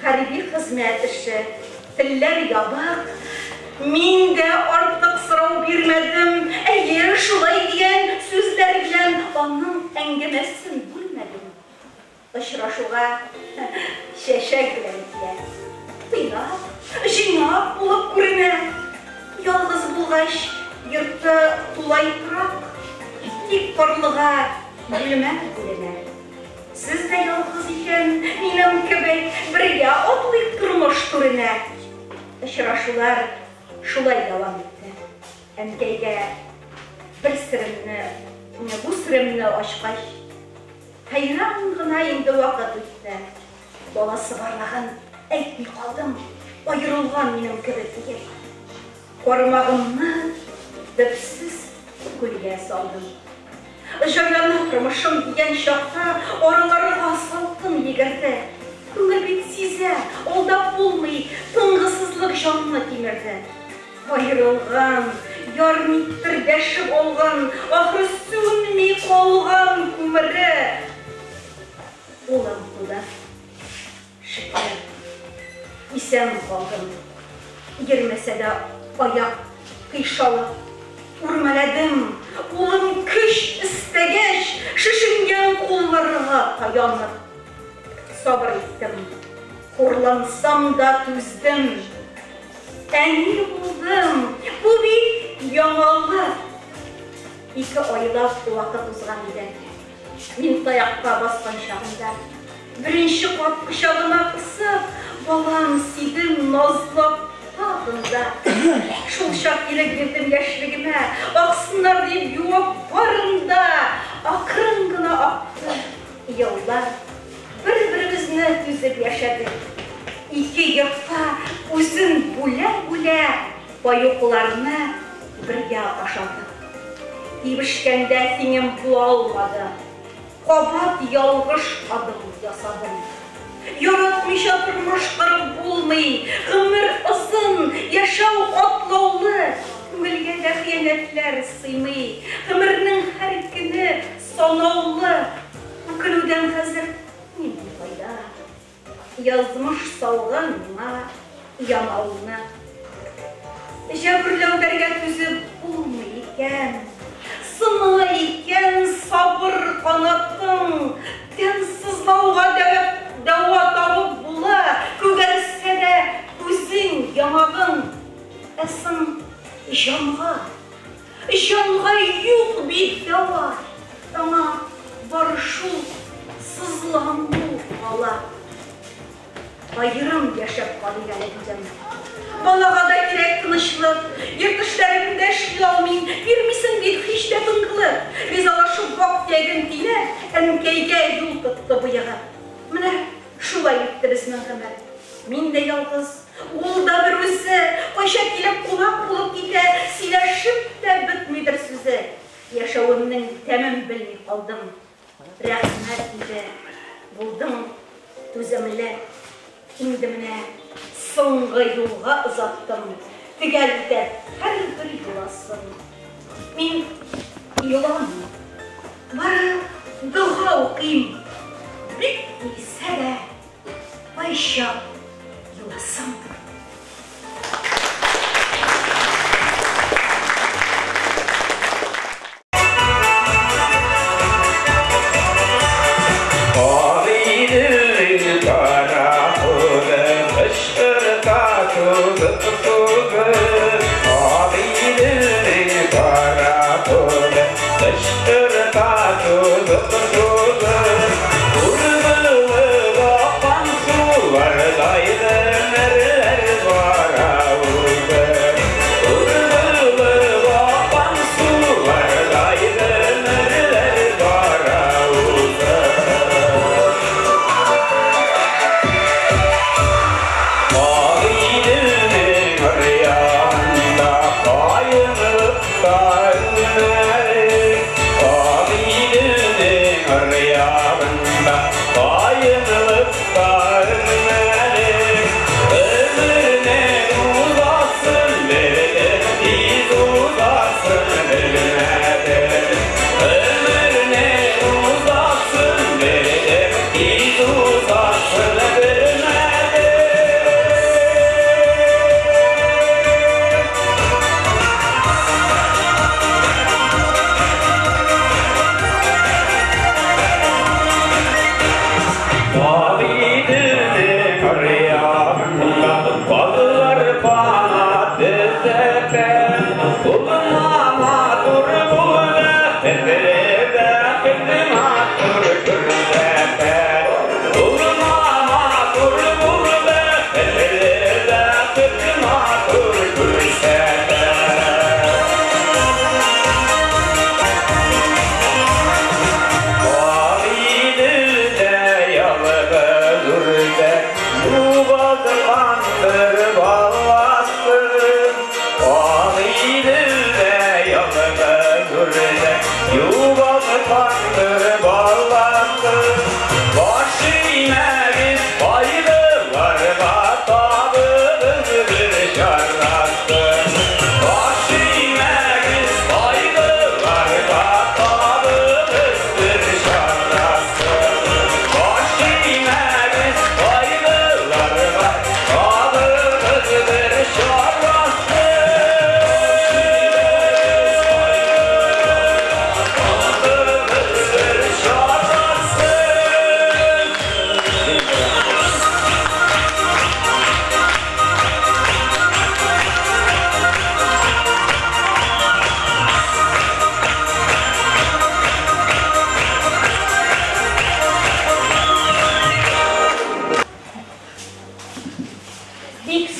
Harbi hizmet işi, tiller yabak. Min de artık sırav birmedim, eğer şulay diyen sözler bilen onun engemesin bilmedim. Işraşuğa şeşek bilen diye. Tıynap, jинап bulup kurine. Yalğız bulgaç, yurtta tulay turak. Dik parlığa bilmem biline. Siz de yalğız iken, minem kebek birge otlayıp durmuş turine. Işraşular şulay devam etti. Enkeyge bir sırrını, bu sırrımını aşkaş. Hayran gına indi vakit ötті. Balası barlağın әйтмей қалдым, ayırılған менің кібітіге. Qormağımны діпсіз гүлге салдым. Жаңаны тұрмышым деген шақта ораларға салқын егірді. Көңіл бет сезе, алдап болмай, тыңғысызлық жанына кемірді. Айырылған, ярмиттір дәші болған, ақыры сөнмей қалған көмірі. Олам құда, шықыр, исән қалдым. Ермесе де аяқ қишалып, үрмәләдім. Олым күш істегеш, шешінген қолларға таянып. Сабыр еттім, қорлансам да түздім. Әңгіл болдым, bu bir яңалық. 2 айлап уақыт ұзған еді. Мен таяққа басқан шағында, бірінші қап құшағыма қысып, балам сүйдім назлап тағында. Шул шақ елік бердім яшілігіме, ақсынар деп юап барында, ақырын ғына ақты. Елдар бір-бірімізні түзіп яшадық. 2 yurtқа өзін бүлә-бүлә байоқыларына бірге ашадық. Тибішкенде сенен бұла алмады. Қабат ялғыш адым ясадым. Яратмыша тұрмыш қырып болмай, ғымыр ұзын, яшау атлаулы. Көңілге де қиянетлер сыймай, ғымырның әр күні санаулы. Өкінуден қазір не пайда? Yazmış salğın mına yanağına. Жәбірлеулерге төзіп болмай екен. Сына екен сабыр қанаттың, теңсізлауға дәуа тауып бұла, көгерсе де көзің ямағың. Әсің жанға юқ бет дәуа, аңа бар шул сызлану бала. Байырым яшап қалыған әйтем. Балаға да керек тынышлық, ертішлерімді әшіл алмайын, бермесін бет хиштә бұңғылы. Ризалашып бақ тегін кейлі, әнкейге юл тұтты бұйыға. Міне, шулай етті біздің ғымыр. Мен де ялғыз, ол да бір өзі, қойша келіп қонақ болып кете, силәшіп те бітмейдір сөзі. Яшауымның тәмін білмей қалдым. Рәхмәт еді, болдым төзімлі. Енді міне соңғы юлға ұзаттым. Тігәлді әр бір юласын. Мен юламын, бары дұға оқим. Бітмейсе де байша юласым.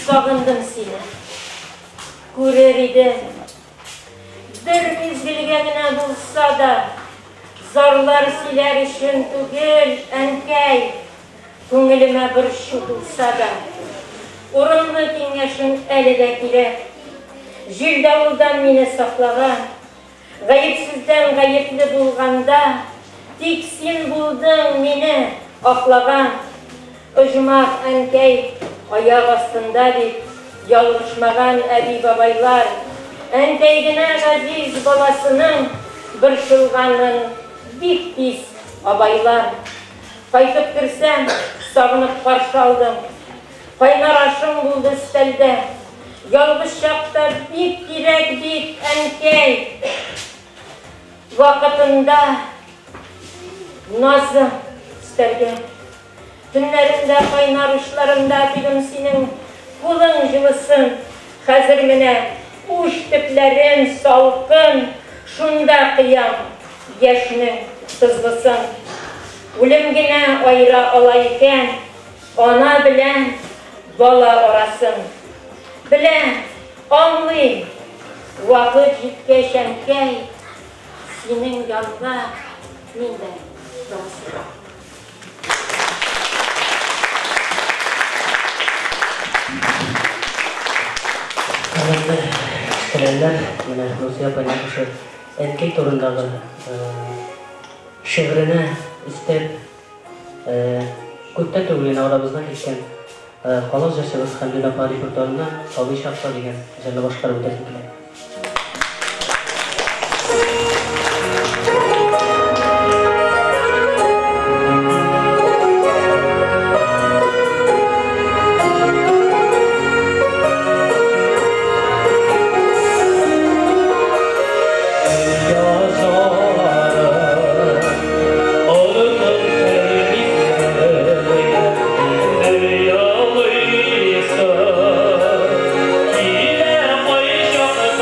Sağındım seni, görür idim. Bir mezgilgəninə bulsa da, zarlar siler için tügül, ənkəy, көңіліме bir şu bulsa da, orunlu kengəşin əli də kilə, jil davuldan meni saklagan, gayipsizden gayipli bulganda, tek sen buldun meni aklagan, ıcmaq ənkəy, ayak astında deyip, yalışmağan əbi babaylar, ənkəygine gaziz balasının bir şılğanın bik pis abaylar. Qaytıp girsem, savınıp qarşı aldım. Qaynaraşım buldu istəldə, Yalnız şakta bit direk bit enkey. Vakıtında nazı istergen. Günlerinde kaynarışlarında bilin senin kulun jılısın. Hazır mine uç tiplerin salkın. Şunda kıyam yaşının tızlısın. Ölümgine ayra alayken ana bilen bala orasın. Bilen anlayın vakit jitkeşenkey senin yanına minden razı. Selenler, Rusya paylaşışı erkek torundağı şehrine istep kötü tövleğine aramızdan geçken Kalas yaşarız Hamdülillah Pari Kurtarı'na Savi Şahsa degen üzerine başlar ödettiler. Yine koy şakı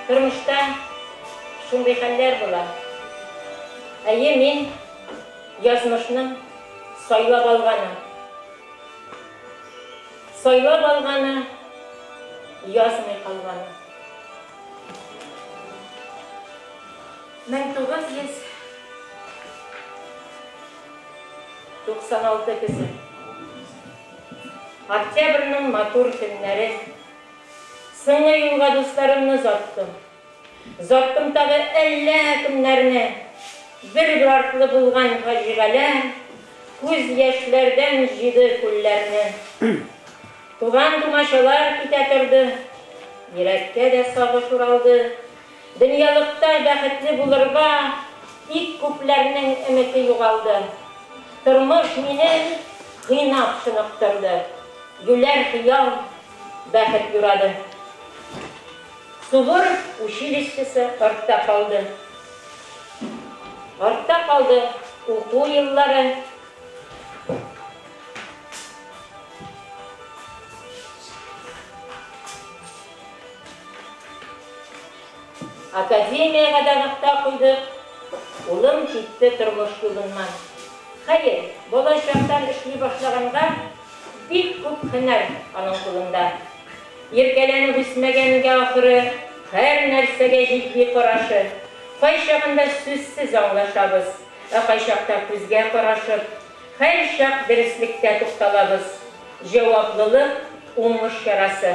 Тормышта шундай хәлләр була. Әйе, мин язмышның сайлап алганы. Сайлап алганы, язмый калганы. 1996 көзе. Октябрьнең матур көннәре. Соңгы юлга дусларымны заттым. Заттым тагы әллә кемнәрне. Бер артлы булган фаҗигаләр, күз яшьләрдән җиде күлләрне. Туган тумашалар китә торды, йөрәккә дә сагыш уралды. Дөньялыкта бәхетле булырга тик күпләрнең өмете югалды. Тормыш мине кыйнап чыныктырды. Юләр хыял бәхет юрады. Суворов училищесі артта калды. Артта калды уку еллары. Академияга да мыкта куйдык. Улым китте тормыш юлыннан. Хәер, болачактан эшли башлаганга бик күп һөнәр аның кулында. Иркәләнеп үсмәгәнгә ахыры һәр нәрсәгә җитди карашы. Кайчагында сүзсез аңлашабыз, кайчакта күзгә карашып, һәр чак дөреслеккә тукталабыз. Җаваплылык уңыш ярасы.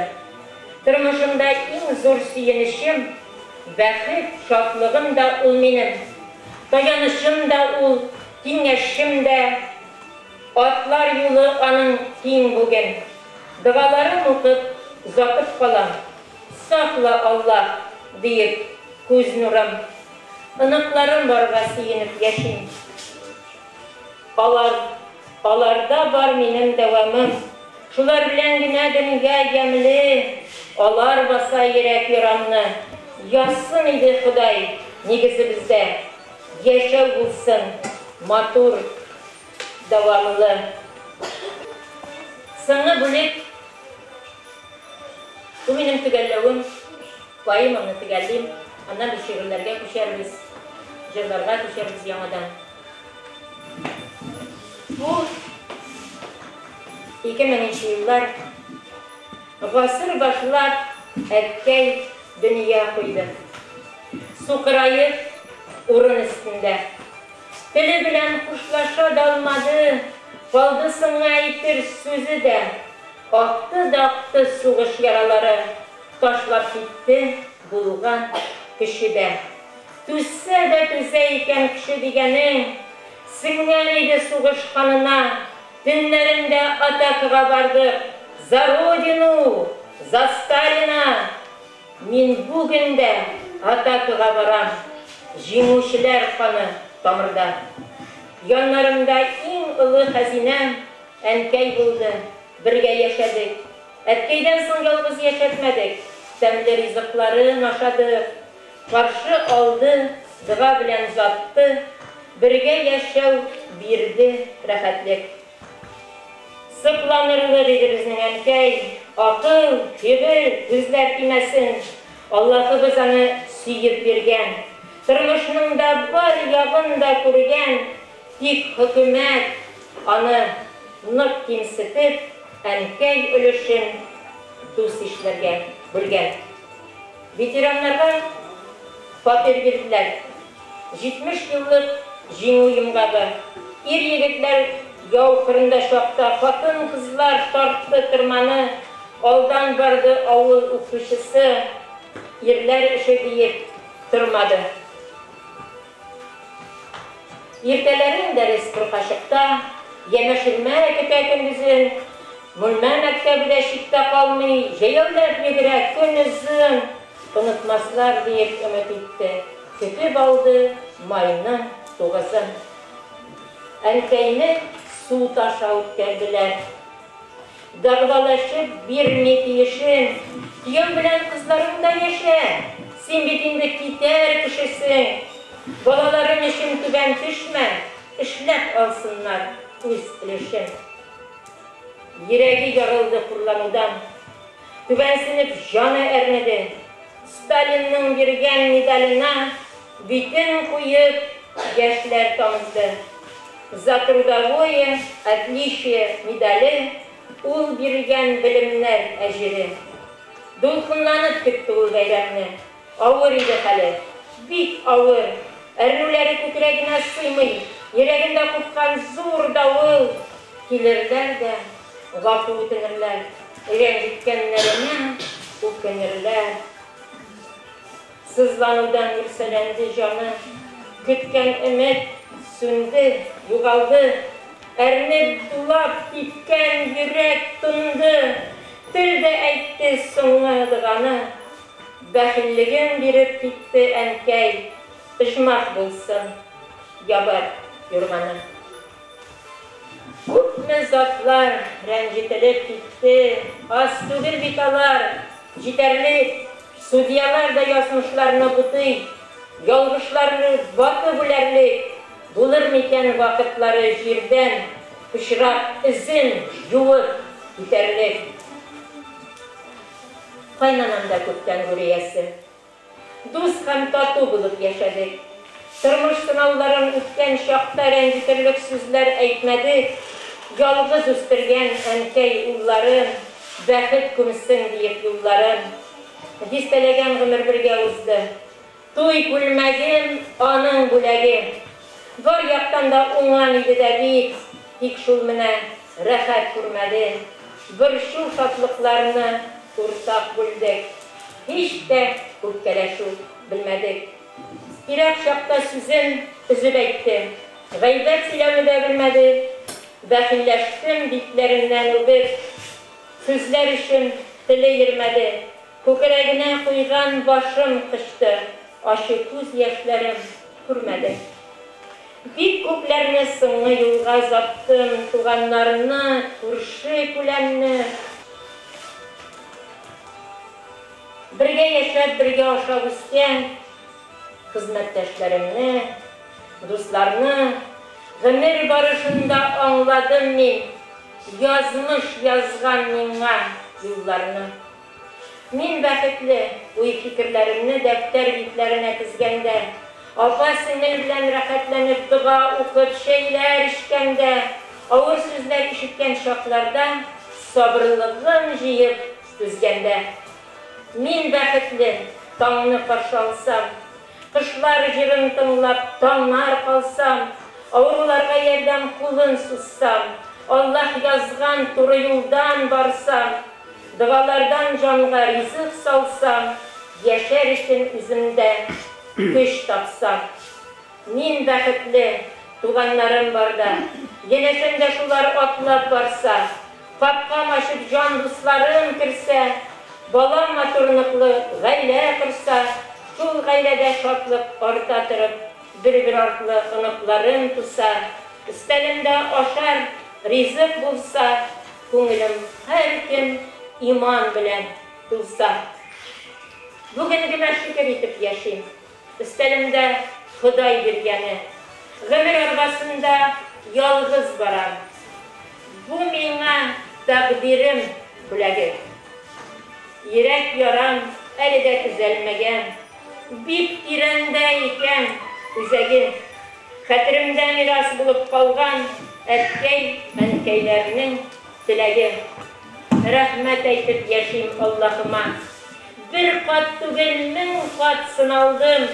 Тормышымда иң зур сөенечем, бәхет, шатлыгым да ул минем. Таянышым да ул, киңәшем дә. Атлар юлы аның киң бүген. Дуаларын укып, затып калам. Сакла Аллах, диеп күз нурым. Ыныкларым барга сөенеп яшим. Аларда бар минем дәвамым. Шулар белән генә дөнья ямьле. Алар баса йөрәк ярамны. Ясын иде Ходай нигезебездә. Яшәү булсын, матур, дәвамлы. Соңгы бүлек бу минем төгәлләвем, поэмамны төгәллим. Аннан без шигырьләргә күчәрбез, җырларга күчәрбез яңадан. Бу 2000 еллар гасыр башлап әткәй дөнья куйды. Сукырайып урын өстендә. Теле белән хушлаша да алмады, калды соңга әйтер сүзе дә. Акты дакты сугыш яралары, ташлап китте булган кеше дә. Түссә дә түзә икән кеше дигәнең, сеңгән иде сугыш канына. Төннәрендә атакага бардык, за Родину, за Сталина. Мин бүген дә атакага барам, җиңүчеләр каны тамырда. Яннарымда иң олы хәзинәм әнкәй булды, бергә яшәдек. Әткәйдән соң ялгыз яшәтмәдек, тәмле ризыкларын ашадык. Каршы алды, дога белән затты, бергә яшәү бирде рәхәтлек. Сыкланырлык иде безнең әнкәй, акыл, фигыль, күзләр тимәсен. Аллаһыбыз аны сөйеп биргән. Тормышның да бар ягын да күргән. Тик хөкүмәт аны нык кимсетеп, әнкәй өлешен дус эшләргә бүлгән. Ветераннарга фатир бирделәр. 70 еллык җиңү йомгагы. Ир-егетләр яу кырында шакта, хатын-кызлар тартты тырманы. Алдан барды авыл укучысы, ирләр эше диеп тырмады. Иртәләрен дәрес куркашыкта, ямәшелмә көтә көндезен. Бүлмә мәктәбендә читтә калмый, җәяүләп йөгерә көнөзен. Онытмаслар диеп өмет итте. Көтеп алды майның 9-ын. Әнкәйне су таша үткәрделәр. Дәгъвалашып бирми тиешен. Кияү белән кызларың да яшә. Син бит инде китәр кешесең. Балаларың өчен түбән төшмә. Эшләп алсыннар үз өлешен. Йөрәге ярылды хурланудан. Түбәнсенеп җаны әрнеде. Сталинның биргән медалына битен куеп яшьләр тамызды. За трудовое отличие медале ул биргән белемнәр әҗере. Дулкынланып көтте ул бәйрәмне. Авыр иде хәле, бик авыр. Әрнүләре күкрәгенә сыймый, йөрәгендә купкан зур давыл. Килерләр дә гафу үтенерләр, рәнҗеткәннәренә үкенерләр. Сызланудан ирсәләнде җаны, көткән өмет сүнде, югалды. Әрнеп дулап киткән йөрәк тынды, телдә әйтте соңгы доганы. Бәхиллеген биреп китте әнкәй, ижмах булсын, ябар юрганы. Күпме затлар рәнҗетелеп китте, аз түгел бит алар, җитәрлек. Судьялар да язмышларны бутый, ялгышларны вакыт бүләрлек. Булыр микән вакытлары җирдән, пычрак изен юып китәрлек. Кайнанамда күптән күрәсе. Дус һәм тату булып яшәдек. Тормыш сынауларын үткән чакта рәнҗетерлек сүзләр әйтмәдек. Ялгыз үстергән әнкәй улларын, бәхет күмсен диеп юлларын. Дистәләгән гомер бергә узды. Туй күлмәгем, аның бүләге. Бар яктан да уңган иде дә бик, тик шул менә рәхәт күрмәде. Бер шул шатлыкларны уртак бүлдек. Һич тә үпкәләшү белмәдек. Кирәк чакта сүзен өзеп әйтте. Гайбәт сөйләүне дә белмәде. Бәхилләштем битләреннән үбеп. Сүзләр өчен теле йөрмәде. Күкрәгенә куйган башым кышты. Ачы күз яшьләрем күрмәде. Бик күпләрне соңгы юлга заптым, туганнарны, күрше күләмне. Бергә яшәп, бергә ашап үскән хезмәттәшләремне, дусларны гомер барышында аңладым мин, язмыш язган миңа юлларны. Мин бәхетле, уй фикерләремне дәфтәр битләренә тезгәндә, апа-сеңел белән рәхәтләнеп дуга укып, шәйләр эчкәндә, авыр сүзләр ишеткән чакларда, сабырлыгын җыеп түзгәндә. Мин бәхетле, таңны каршы алсам, кышлар җырын тыңлап, таңнар калсам, авыруларга ярдәм кулын сузсам, Аллаһ язган туры юлдан барсам, дуалардан җанга ризык салсам, яшәр өчен үземдә көч тапсам. Мин бәхетле, туганнарым барда, янәшәмдә шулар атлап барса, капкам ачып җан дусларым керсә, балам матурныклы гаилә корса, шул гаиләдә шатлык арта торып, бер-бер артлы оныкларым туса, өстәлемдә ашар ризык булса, күңелем һәр көн иман белән тулса. Бүгенгә шөкер итеп яшим. Өстәлемдә Ходай биргәне. Гомер арбасында ялгыз барам. Бу миңа тәкъдирем бүләге. Йөрәк ярам әле дә төзәлмәгән. Бик тирәндә икән үзәге. Хәтеремдә мирас булып калган әткәй, әнкәйләрнең теләге. Рәхмәт әйтеп яшим Аллаһыма. Bir kat түгел, 1000 kat сыналдым.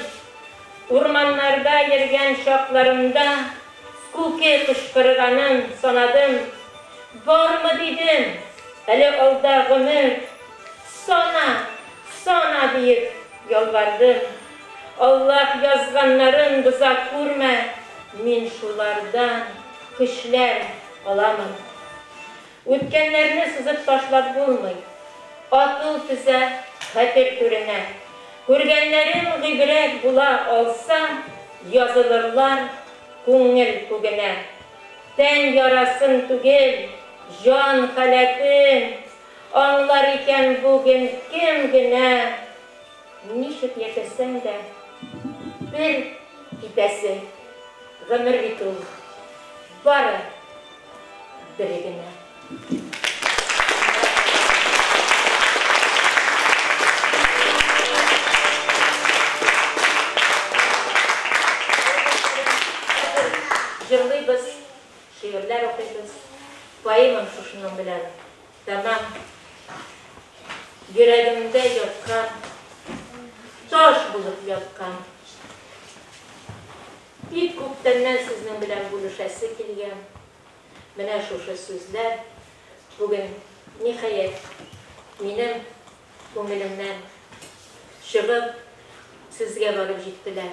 Урманнарда йөргән шакларымда күке кычкырганын санадым. Бармы дидем, әле алда гомер. Сана диеп ялвардым. Аллаһ язганнарын буза күрмә, мин шулардан көчләр аламын. Үткәннәрне сызып ташлап булмый. Акыл түзә хәтер күренә. Күргәннәрем гыйбрәт була алса, язылырлар күңел күгенә. Тән ярасын түгел, жан халәтен, аңлар икән бүген кем генә. Ничек яшәсәң дә, бер китәсе, гомер бит ул, бары бер генә. yatkan, taş bulup yatkan. Bir köptenden sizin bilen buluşası kilgen. Mene şuşu sözler bugün nihayet benim ko'nglimdan çıkıp sizge varıp gittiler.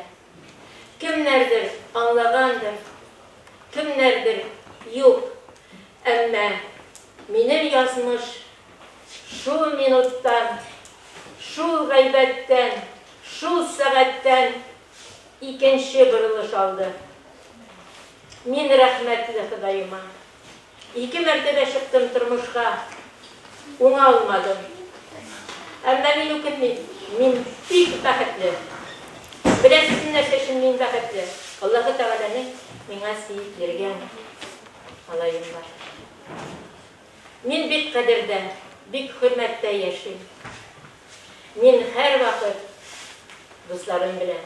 Kimlerdir anlagandır, kimlerdir yok. Ama benim yazmış şu minuttan, şu gaybetten, şu saatten ikinci bırılış aldı. Min rahmetli Hudayıma. 2 mertebe çıktım turmuşka, onu almadım. Ama men ökünmeyim, men pek bakıtlı. Bilesizin neseşin men bakıtlı. Allah-u Teala'nın bana seyit vergen alayım var. Men bek kadirde, bek hürmette yaşayım. Men her vakit dostlarım bilen,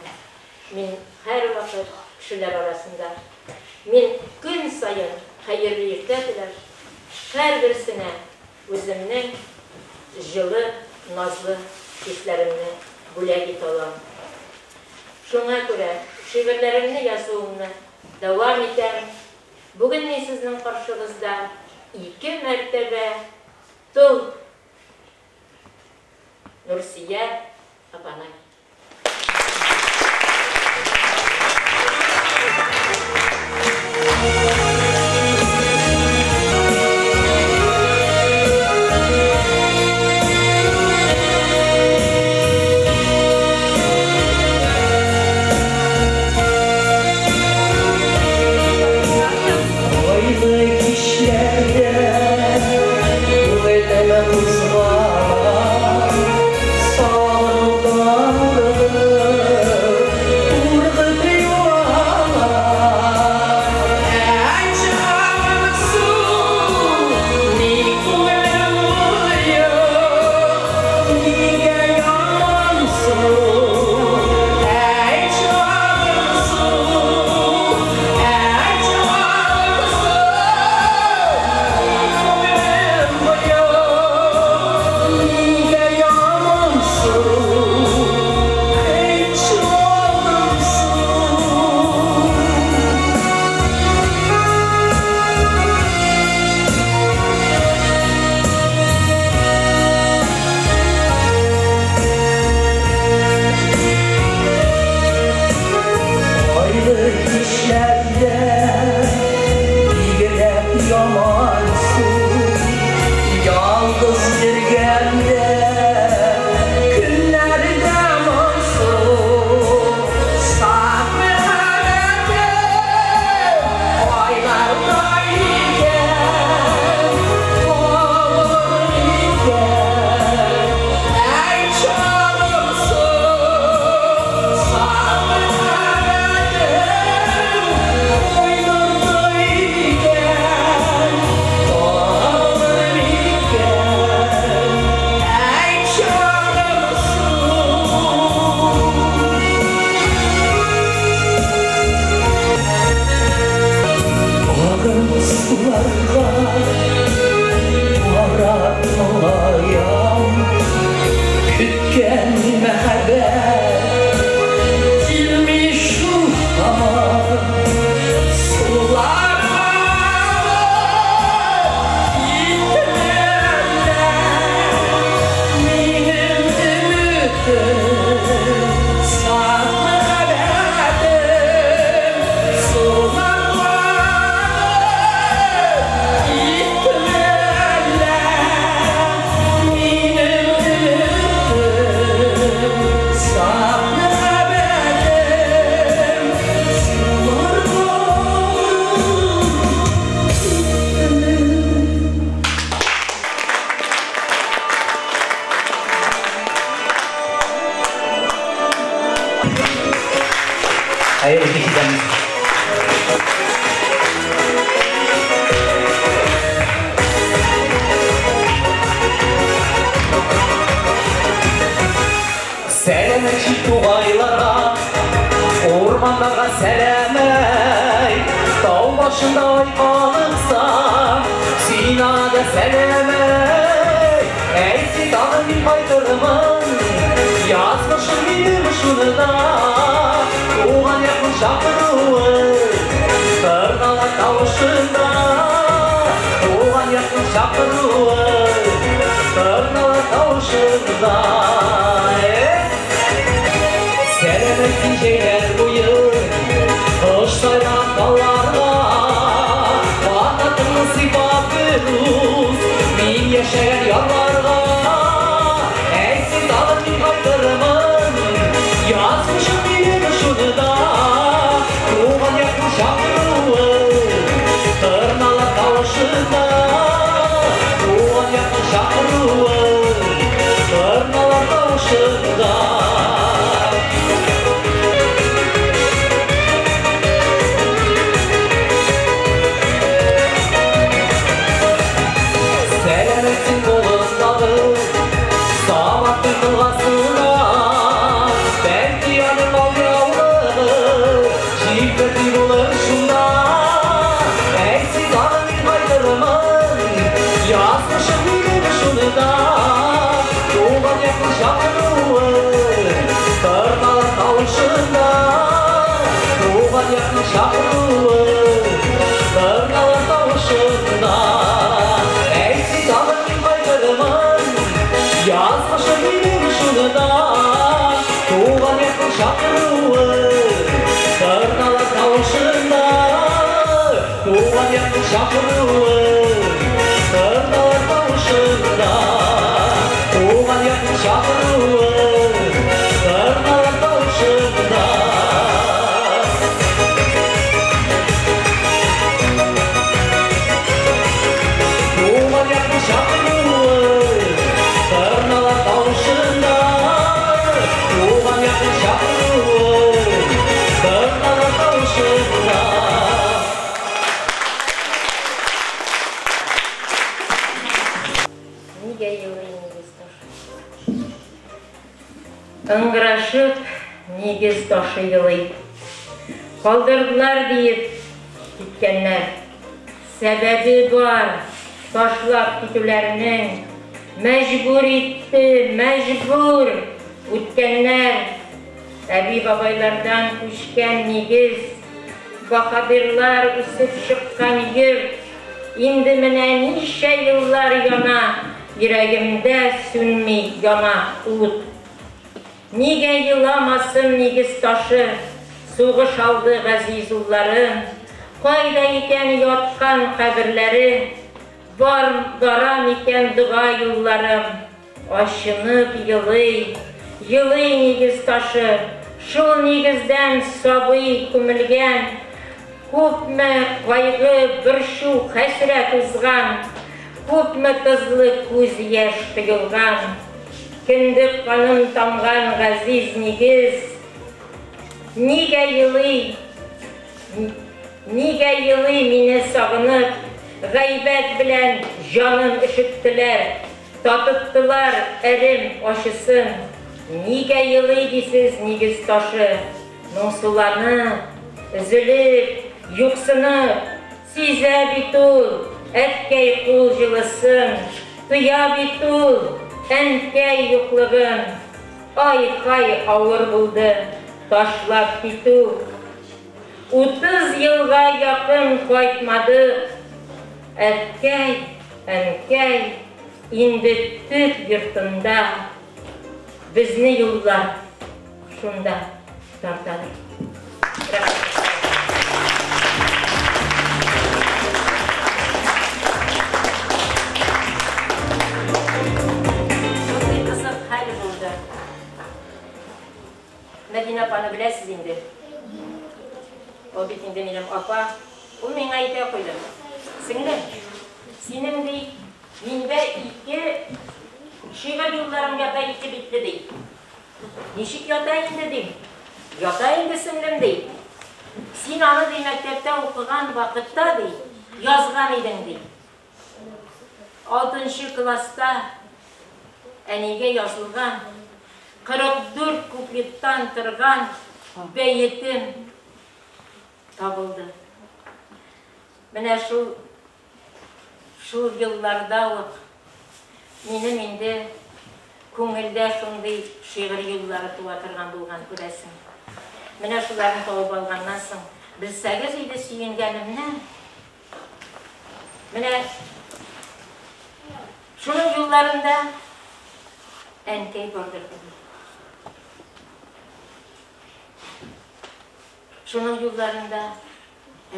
men her vakit kişiler arasında, men gün sayın hayırlı yırtadiler. Her birisine özümün жылы, nazlı hislerimni bülek et olam. Şuna göre şiirlerimni yazıwımni devam eten. Bugün men sizin karşınızda 2 mertebe tul Nursiye Abanay. Sinada seleme, ey sitanın baydırman şunu da Tuğan yakın şakırığı Tırnalar kavuşunda Tuğan yakın şakırığı Tırnalar kavuşunda Senemek diyecekler bu yıl Kışlaydan dallarla Anlatın sıfatı Rus Bin yaşayan yarlarla Eksiz alın bir kaydırımın Yazmışım bilir şunu da Tuğan yakın şakırığı Tırnalar kavuşunda Tuğan yakın şakırığı Tırnalar kavuşunda Ыңғырашып, негіз ташы йылый. Қалдырдылар дейіп кеткенлер. Сәбәбі бар, ташлап кетулерінің. Мәжбүр етті, мәжбүр өткенлер. Әби бабайлардан көшкен негіз. Бахадырлар үсіп шыққан йырт. Инді менә нише йыллар яна, йөрәгемдә сүнмей яна ут. Нигә йыламасын нигез ташы, сугыш алды газиз улларым, кайда икән яткан каберләре, барам икән дуга юлларым, ачынып йылый, йылый нигез ташы, шул нигездән сабый күмелгән, күпме кайгы, борчу, хәсрәт узган, күпме кызлы күз яшь тыгылган. Кіндік қаным тамған ғазиз негіз, Нигә йылый мине сағынып, ғайбәт білән жаным үшіттілер, татыттылар әрім ашысын. Нигә йылый дейсіз негіз ташы, мұңсуланы, үзіліп, юқсынып, сизә бит ул, әткәй қул жылысын, туя бит ул, әнкәй юқлығын, ай-қай ауыр булды, ташлап кету. 30 йылға яқын қайтмады, әткәй, әнкәй, инде төп йортында, бізні юллар шунда тартады. Мәдина апаны білесіз енді. Ол бетінде менің апа, ол мен айта қойды. Сіңлім, сенің дей, менде 2 шиғыр юлларым ята ете бетті дей. Нешік ята енді дей? Ята енді сіңлім дей. Сен аны дей мәктепте оқыған вақытта дей, yazған едің дей. 6-шы класста әнеге yazылған 44 куплеттан тұрған бәйетім табылды. Менә шул йылларда менің енді көңілде шундай шиғыр юллары туа тұрған болған көресің. Менә шуларын тауып алғаннан соң, білсәгіз үйді сүйінгенімнен, менә шуның юлларында әнкей бардыр кебек. Шуның юлларында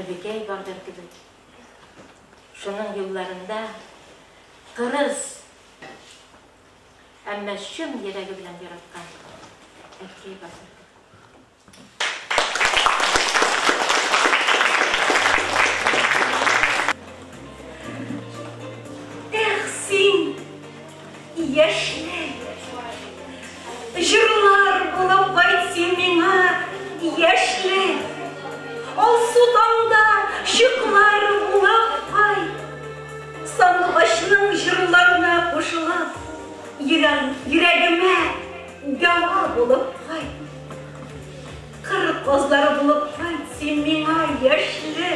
әбекей бардыр кебек. Шуның юлларында қырыз, әммә шын ерегі білен яратқан әкей бардыр. Син яшьле, жырлар булып кайтсын миңа яшьле, алсуданда шыклар булып кайт, сандугачның жырларына кушылып, йөрәгемә дәва булып кайт, кыр кызлар булып кайтсын миңа яшьле,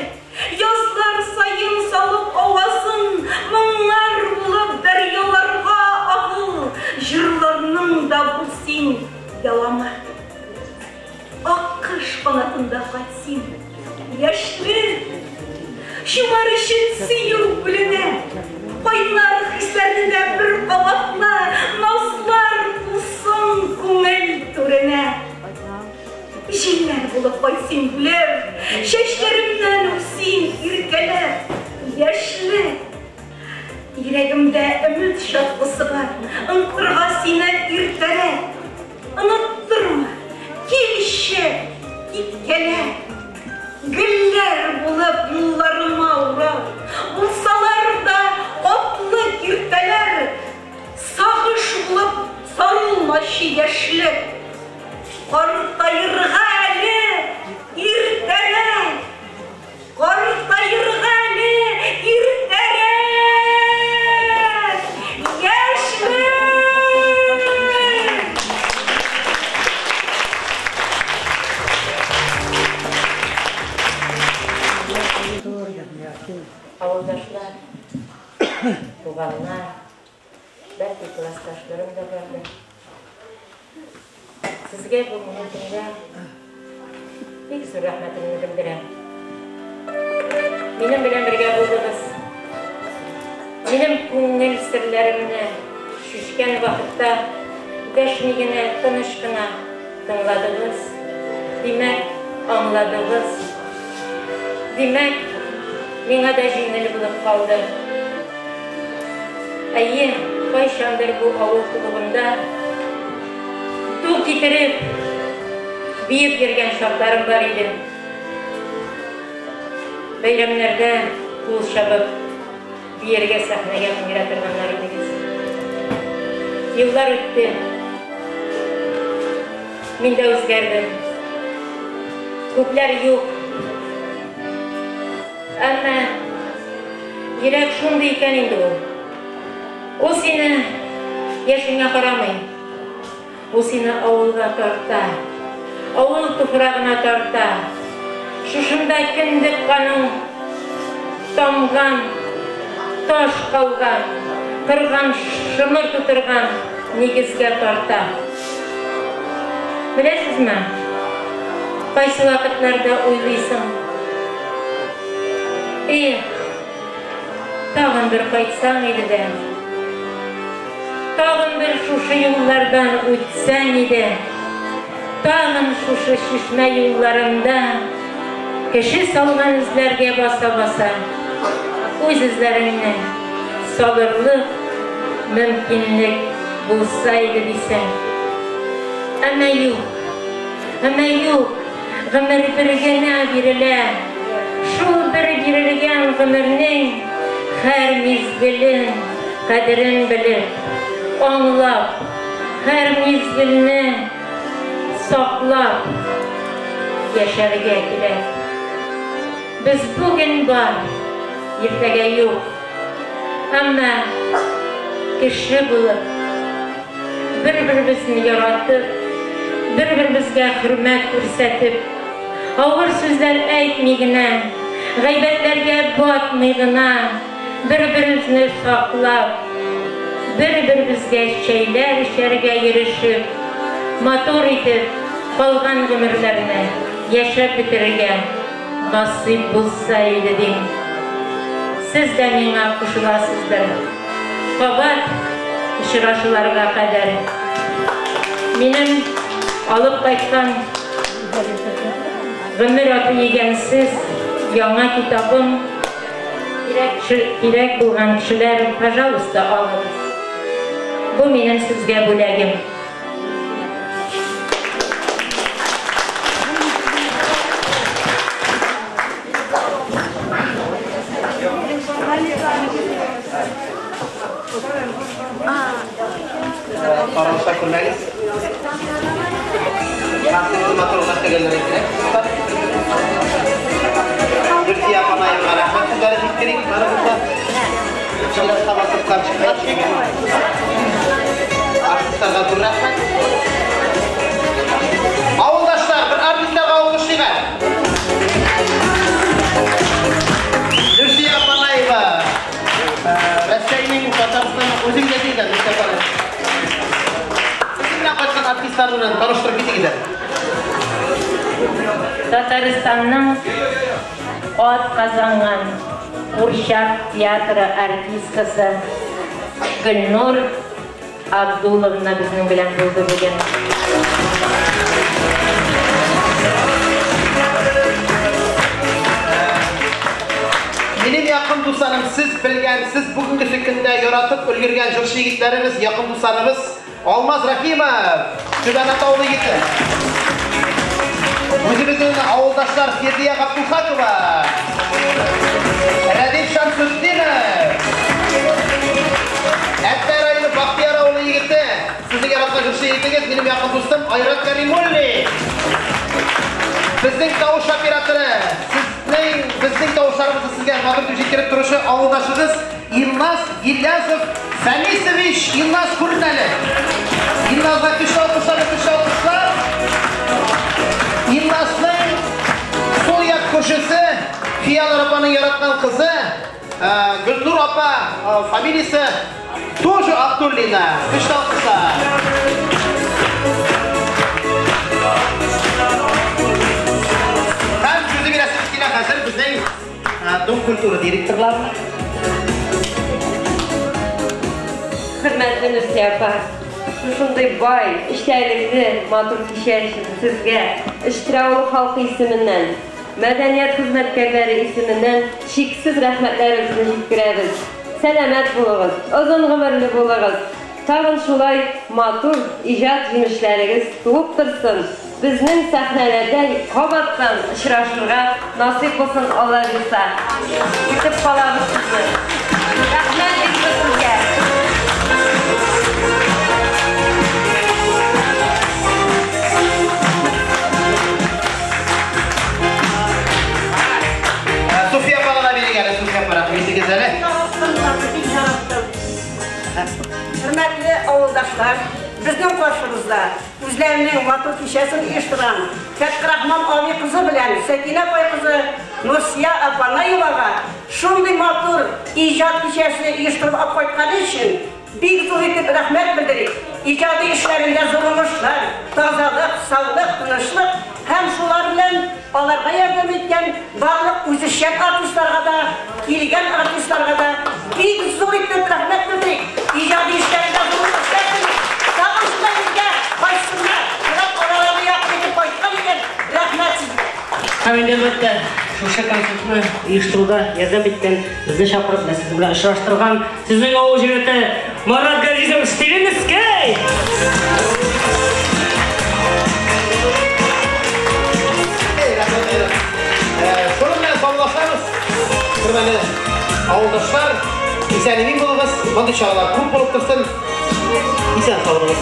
язлар сайын салып авазын, моңлар булып дәрьяларга агыл, жырларның да булсын дәвамы. Аккыш канатында кайтсын яшьле, шулар өчен сөю бүленә, кайнар хисләрендә бер кабатла, назлар булсын күңел түренә. Җилләр булып кайтсын бүләр, чәчләремнән үпсин иркәләр, яшьле. Йөрәгемдә өмет шатлысы бар, онтырга сине иртәрәк. Оныттырма, килешә, киткәләр. Гөлләр булып юлларыма урап, булсалар да атлы киртәләр. Сагыш булып сарылмашы яшьлек. Картайырга әле иртәрәк, картайырга әле иртәрәк, яшьлек. Авылдашлар, туганнар, бәлки классташларым да барды. Сезгә бу минутымда бик зур рәхмәтемне белдерәм. Минем белән бергә булдыгыз. Минем күңел серләремне шишкән вакытта дәшми генә, тыныч кына тыңладыгыз. Димәк, аңладыгыз. Димәк, миңа да җиңел булып калды. Әйе, кайчандыр бу авыл клубында ту китереп, биеп йөргән шатларым бар иде. Бәйрәмнәрдә кул чабып, биергә сәхнәгә менгерә торганнар идегез. Еллар үтте. Мин дә үзгәрдем. Күпләр юк. Әмма йөрәк шундый икән инде ул. Ул сине яшеңә карамый. Ул сине авылга тарта, авыл туфрагына тарта. Шушында кендек каның тамган, таш калган, кырган, шымыр тутырган нигезгә тарта. Беләсезме? Кайсы вакытларда уйлыйсың? Тагын бер кайтсаң иде дә. Тагын бер шушы юллардан үтсәң иде. Тагын шушы шишмә юлларында кеше салган эзләргә баса-баса үз эзләреңнән салырлык мөмкинлек булса иде дисәң. Әмма юк, гомер бер генә бирелә. Шул бер бирелгән гомернең һәр мизгелен, кадерен белеп, аңлап, һәр мизгелне саклап яшәргә кирәк. Без бүген бар, иртәгә юк. Әмма кеше булып, бер-беребезне яратып, бер-беребезгә хөрмәт күрсәтеп, авыр сүзләр әйтми генә, гайбәтләргә батмый гына, бер-беребезне саклап, bir-birimizge şeyler işlerge girişip, motor itip, kalgan ömürlerini yaşap bitirgen nasip bulsaydı dedim. Siz de mine kuşulasızdır. Fakat ışıraşılarga kadar benim alıp kaçtan ömür atı yegensiz yana kitabım gerek bulgan kişiler pожалуйста alınız. Bu benim sizge bulegim. Paransa kullanırız. Nasıl matematik gelirek? Bir yapana yaparak. Bunları fikrin bana burada. Çılgın sabahsız karşıya çıkıyor. Artistlerle durursak. Avuldaşlar, bir artistlerle avuldaşlar. Bir yapana yaparak. Resminin Tataristan'ın özün dediği de Mustafa. Sizinle başkan artistlerle tanıştırıp gider. Tataristan'ın от kazangan Uşak tiyatro artistkası Gülnur Abdullovna bizning bilan bo'ldi bugun. Benim yakın dostlarım, siz bilgen, siz bugünkü fikrinde yaratıp ölgürgen jürşi yigitlerimiz, yakın dostlarımız Olmaz Rahimov, Tübenatoğlu yigiti. Özümüzün avuldaşlar Ferdiye Abdulhakova, Radif Şamsüddinov, Etberaylı Baktiyaroğlu yigiti, sizi yaratkan jürşi yigitiniz, benim yakın dostum Ayrat Karimulli. Bizning tovush operatori, bizning tavuşlarımızı sizga mag'rur tushirib turishi avuldaşınız Yılmaz Gilyazov Fanisovich Yılmaz Kurnali. Yılmaz'a kuş almışlar. Yılmaz'ın sol yak koşusu Fiyal Rapa'nın yaratkan kızı Gülnur Apa familiyası Toju Abdullina. Kuş almışlar. Hazır bizning Dom Kulturu direktorlari. Hürmetli Nursiya apa, shunday boy, ishlaylikli, motor kishiyashni sizga Ishtiroqli xalqi ismidan, madaniyat xizmatkorlari ismidan cheksiz rahmatlarimizni yetkazamiz. Salomat bo'ling'iz, uzun umrli bo'ling'iz. Tag'in shulay motor ijod yumushlaringiz to'lib tursin. Bizning sahnalarda qobatdan uchrashishga nasib bo'lsin Alloh bilsa. Kutib qolamiz sizni. Rahmat sizga. Sofia Palana belirgeli, Sofia Palana. Bizi gezeli. Hürmetli avuldaşlar, bizning qarshimizda o'zlarining motor kishasini uyushtirgan Katta Rahmon Ovi qizi bilan Sakina boy qizi Nursiya Apanayevaga shunday motor ijod kishasini uyushtirib olib qo'yganing uchun bek zo'r etib rahmat bildirik. Ijodiy ishlaringda zo'rlashlar, tozalik, sog'lik, tinchlik ham shular bilan ularga yordam etgan barliq o'zishgan artistlarga da, kelgan artistlarga da bek zo'r etib rahmat bildirik. Ijodiy ishlaringda zo'rlashlar. Albatta, o'sha konsertni uyushtiruvda yordam etgan, bizni chaqirib, siz bilan uchrashtirgan sizning o'zingizni Murat Gazizov Stilinskiy. Şunun bilan sog'lashamiz. Hurmatli avuldoshlar, esaningiz bo'ling'iz, madishalar ko'p bo'lib tursin. Esan sog'lig'ingiz.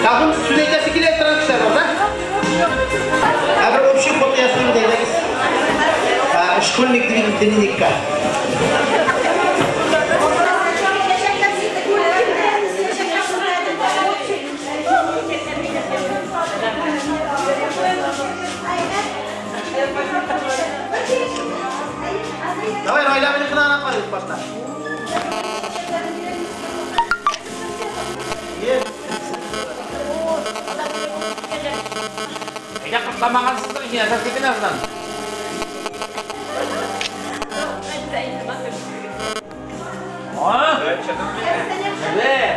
Takım sürekli fikir ettiren kişiler var, ha? Eğer o bir şey konu yazılır deyleğiz. Şkolnik dilini dikkat. Ayla beni kınağına koyduk başta. Ya kırtlamagan sizdir işin esas ketin azından. Aa? Evet.